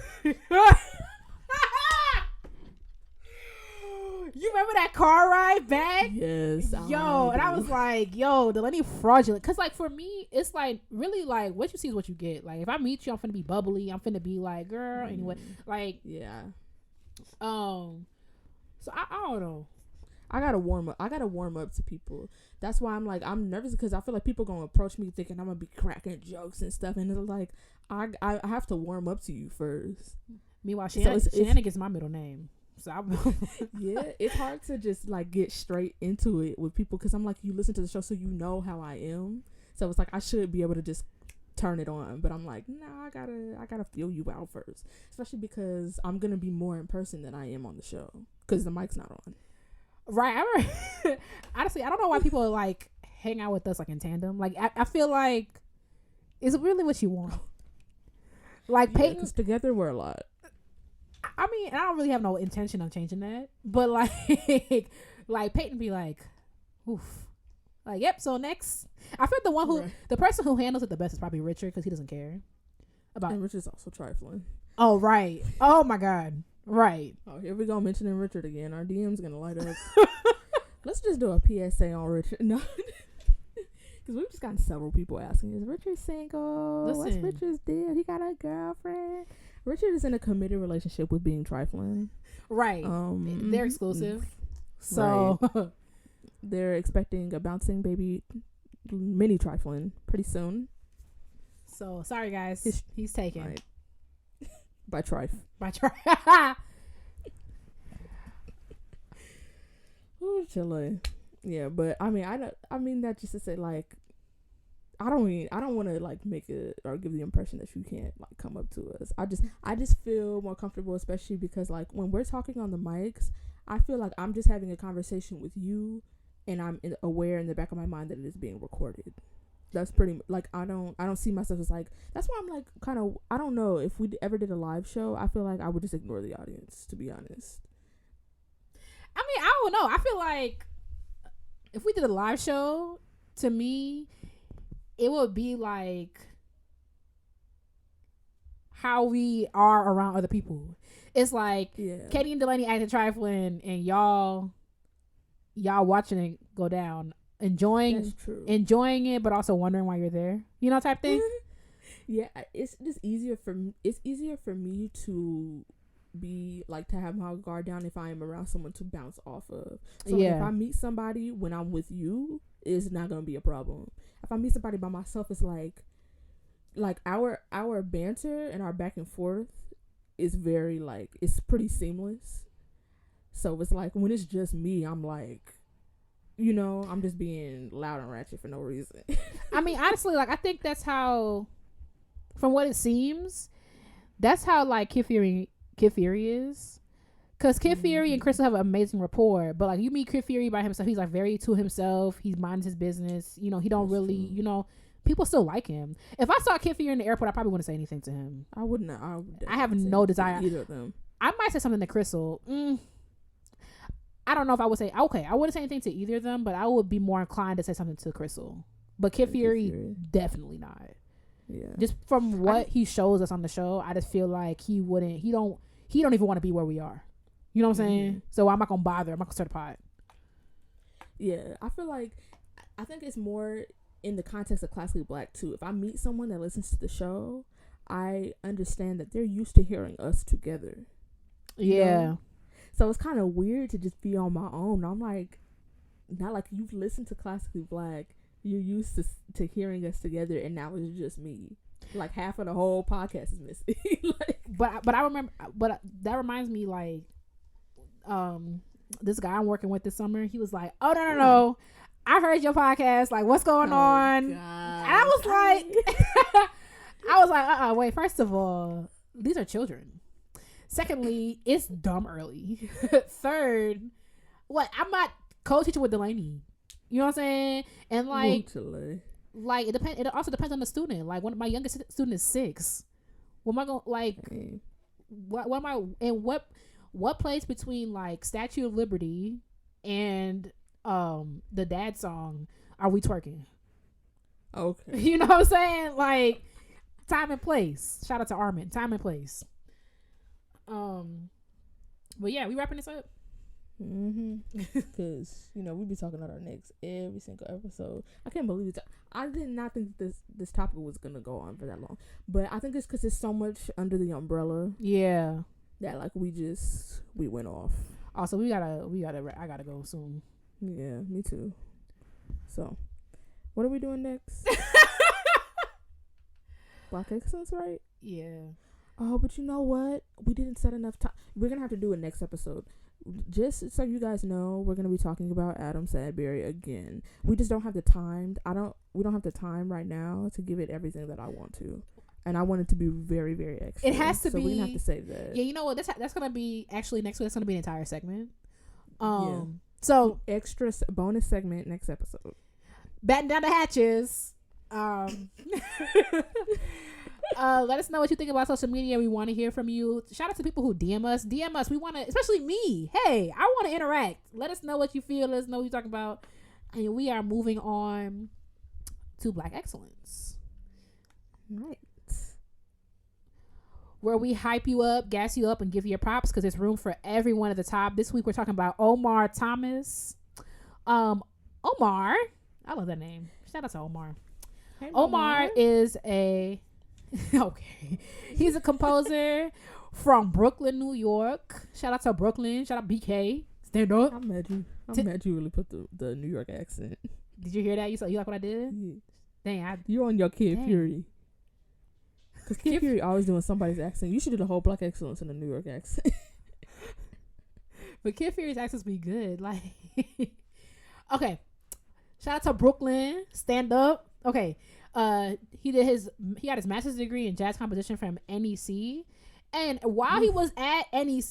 You remember that car ride back? Yes. Yo, and I was like, yo, Delaney fraudulent. Because, like, for me, it's like, really, like, what you see is what you get. Like, if I meet you, I'm finna be bubbly. I'm finna be like, girl, anyway. Like, yeah. So, I don't know. I gotta warm up to people. That's why I'm like, I'm nervous because I feel like people gonna approach me thinking I'm gonna be cracking jokes and stuff. And it's like, I have to warm up to you first. Meanwhile, Shenanigans is my middle name. So yeah, it's hard to just like get straight into it with people because I'm like, you listen to the show so you know how I am, so it's like I should be able to just turn it on, but I'm like, nah, I gotta feel you out first, especially because I'm gonna be more in person than I am on the show because the mic's not on. Right. Honestly, I don't know why people like hang out with us like in tandem. Like, I feel like it's really what you want. Like, Peyton, because together we're a lot. I mean, I don't really have no intention of changing that, but like, like Peyton be like, oof, like, yep. So next, I feel the person who handles it the best is probably Richard because he doesn't care about. And Richard's also trifling. Oh right. Oh my God. Right. Oh, here we go mentioning Richard again. Our DM's gonna light up. Let's just do a PSA on Richard. No, because we've just gotten several people asking, "Is Richard single? Listen. What's Richard's deal? He got a girlfriend?" Richard is in a committed relationship with being trifling. Right. They're exclusive. So right. They're expecting a bouncing baby mini trifling pretty soon. So sorry guys. He's taken. Right. By Trife. Ooh, chilling. Yeah, but I mean that just to say, like, I don't want to like make it or give the impression that you can't like come up to us. I just feel more comfortable, especially because like when we're talking on the mics, I feel like I'm just having a conversation with you, and I'm aware in the back of my mind that it is being recorded. That's pretty like I don't see myself as like, that's why I'm like kind of, I don't know if we ever did a live show, I feel like I would just ignore the audience, to be honest. I mean, I don't know. I feel like if we did a live show, to me, it would be like how we are around other people. It's like Katie and Delaney acting trifling and y'all watching it go down, enjoying it, but also wondering why you're there. You know, type thing. Yeah, it's easier for me to be like to have my guard down if I am around someone to bounce off of. So like, if I meet somebody when I'm with you, it's not gonna be a problem. If I meet somebody by myself, it's like our banter and our back and forth is very like, it's pretty seamless. So it's like when it's just me, I'm like, you know, I'm just being loud and ratchet for no reason. I mean, honestly, like I think that's how, from what it seems, that's how like Kid Fury is. Because Kid Fury and Crystal have an amazing rapport, but like you meet Kid Fury by himself, he's like very to himself. He's minding his business. You know, he don't really, you know, people still like him. If I saw Kid Fury in the airport, I probably wouldn't say anything to him. I wouldn't. I have no desire. Either of them. I might say something to Crystal. I don't know if I would say, okay, I wouldn't say anything to either of them, but I would be more inclined to say something to Crystal. But Kid Fury, definitely not. Yeah. Just from what he shows us on the show, I just feel like he don't even want to be where we are. You know what I'm saying? So I'm not gonna bother. I'm not gonna start a pot. Yeah, I feel like, I think it's more in the context of Classically Black too. If I meet someone that listens to the show, I understand that they're used to hearing us together. Yeah. You know? So it's kind of weird to just be on my own. I'm like, not like you've listened to Classically Black. You're used to hearing us together, and now it's just me. Like half of the whole podcast is missing. Like, but I remember. But that reminds me, like, this guy I'm working with this summer. He was like, "Oh no, I heard your podcast. Like, what's going on?" God. And I was like, wait. First of all, these are children. Secondly, it's dumb early. Third, I'm not co-teaching with Delaney. You know what I'm saying? And like it depends. It also depends on the student. Like one of my youngest student is 6. What am I going like? What am I? And what place between like Statue of Liberty and the dad song are we twerking? Okay. You know what I'm saying? Like time and place. Shout out to Armin. Time and place. But yeah, we wrapping this up. Because you know we be talking about our necks every single episode. I can't believe it. I did not think this topic was gonna go on for that long, but I think it's because it's so much under the umbrella. Yeah, that like we went off. Also, we gotta. I gotta go soon. Yeah, me too. So, what are we doing next? Black Excellence, right? Yeah. Oh, but you know what? We didn't set enough time. We're gonna have to do it next episode. Just so you guys know, we're gonna be talking about Adam Sadberry again. We just don't have the time. We don't have the time right now to give it everything that I want to, and I want it to be very, very extra. It has to be. So we're gonna have to save that. Yeah, you know what? That's gonna be actually next week. That's gonna be an entire segment. Yeah. So extra bonus segment next episode. Batten down the hatches. Let us know what you think about social media. We want to hear from you. Shout out to people who DM us. We want to, especially me. Hey, I want to interact. Let us know what you feel. Let us know what you talk about. And we are moving on to Black Excellence. Right. Where we hype you up, gas you up, and give you your props because there's room for everyone at the top. This week we're talking about Omar Thomas. Omar. I love that name. Shout out to Omar. Hey, Omar is a... okay. He's a composer from Brooklyn, New York. Shout out to Brooklyn. Shout out BK. Stand up. I'm mad you really put the New York accent. Did you hear that? You like what I did? Yeah. Dang, you're on your Kid Fury. Because Kid Fury always doing somebody's accent. You should do the whole Black Excellence in the New York accent. But Kid Fury's accents be good. Like, okay. Shout out to Brooklyn. Stand up. Okay. He had his master's degree in jazz composition from NEC, and while he was at NEC,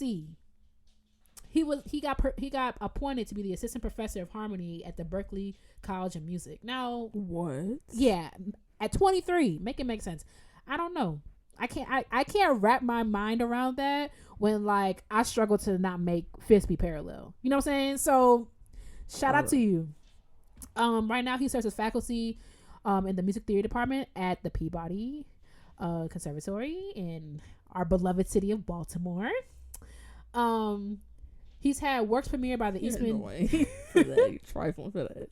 he got appointed to be the assistant professor of harmony at the Berklee College of Music. Now, what? Yeah, at 23, make it make sense. I don't know. I can't wrap my mind around that when like I struggle to not make fifths be parallel. You know what I'm saying? So, shout out to you. Right now he serves as faculty in the music theory department at the Peabody Conservatory in our beloved city of Baltimore. He's had works premiered by the Eastman. For that, trifling for that.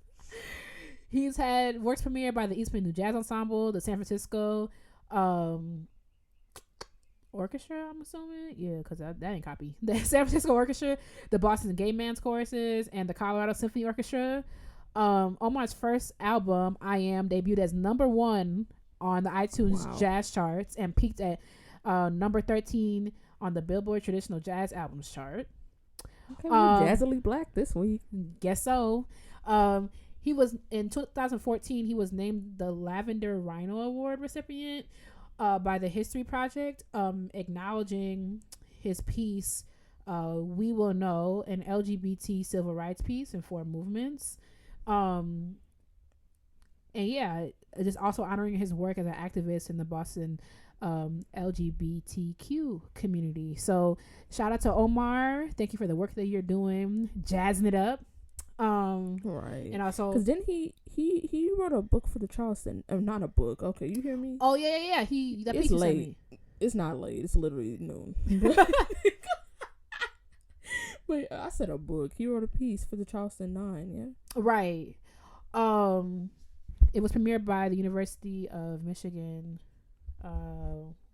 He's had works premiered by the Eastman New Jazz Ensemble, the San Francisco Orchestra, I'm assuming. Yeah, because that ain't copy. The San Francisco Orchestra, the Boston Gay Man's Choruses, and the Colorado Symphony Orchestra. Omar's first album, I Am, debuted as #1 on the iTunes Jazz charts and peaked at number 13 on the Billboard Traditional Jazz Albums chart. Okay, we're jazzily black this week. Guess so. He was in 2014. He was named the Lavender Rhino Award recipient by the History Project, acknowledging his piece, "We Will Know," an LGBT civil rights piece in 4 movements. And yeah, just also honoring his work as an activist in the Boston LGBTQ community. So shout out to Omar. Thank you for the work that you're doing, jazzing it up. Right. And also, because then he wrote a book for the Charleston. Not a book. Okay, you hear me? Oh yeah. It's late. It's not late. It's literally noon. But I said a book. He wrote a piece for the Charleston 9. Yeah. Right. It was premiered by the University of Michigan.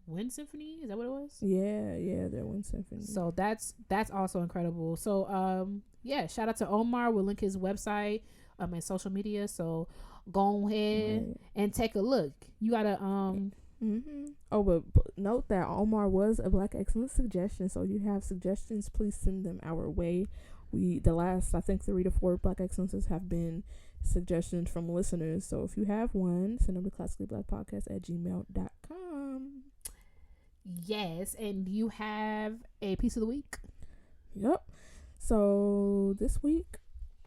Wind Symphony, is that what it was? Yeah, their Wind Symphony. So that's also incredible. So yeah, shout out to Omar. We'll link his website and social media. So go ahead and take a look. You gotta Oh, but note that Omar was a Black Excellence suggestion. So you have suggestions, please send them our way. The last, I think, 3 to 4 Black Excellences have been suggestions from listeners. So if you have one, send them to classicallyblackpodcast@gmail.com. Yes, and you have a piece of the week. Yep. So this week,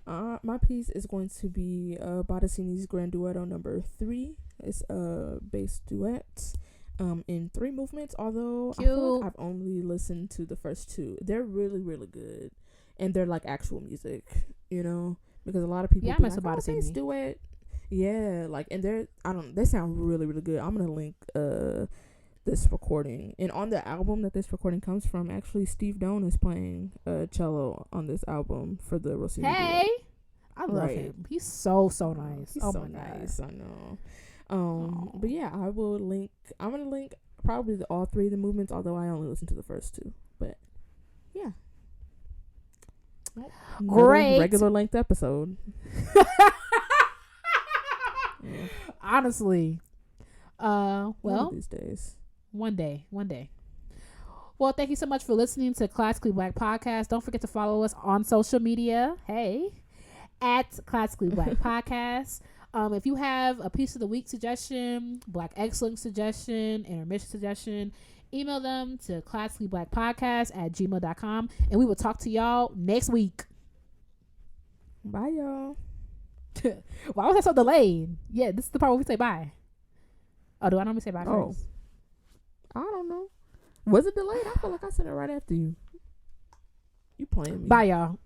my piece is going to be Bottesini's Gran Duetto No. 3. It's a bass duet in 3 movements, although I feel like I've only listened to the first 2. They're really, really good. And they're like actual music, you know? Because a lot of people be like, bass duet. Yeah, like, and they sound really, really good. I'm going to link this recording. And on the album that this recording comes from, actually, Steve Doan is playing cello on this album for the Rossini Hey! duet. I love him. He's so nice. He's so nice. I know. But yeah, I'm gonna link probably all 3 of the movements, although I only listened to the first 2. But yeah. Great. Regular length episode. Yeah. Honestly. Well, these days. One day. Well, thank you so much for listening to Classically Black Podcast. Don't forget to follow us on social media. Hey, at Classically Black Podcast. If you have a piece of the week suggestion, Black Excellence suggestion, intermission suggestion, email them to classicallyblackpodcast@gmail.com, and we will talk to y'all next week. Bye, y'all. Why was that so delayed? Yeah, this is the part where we say bye. Oh, do I normally say bye first? I don't know. Was it delayed? I feel like I said it right after you. You playing me. Bye, y'all.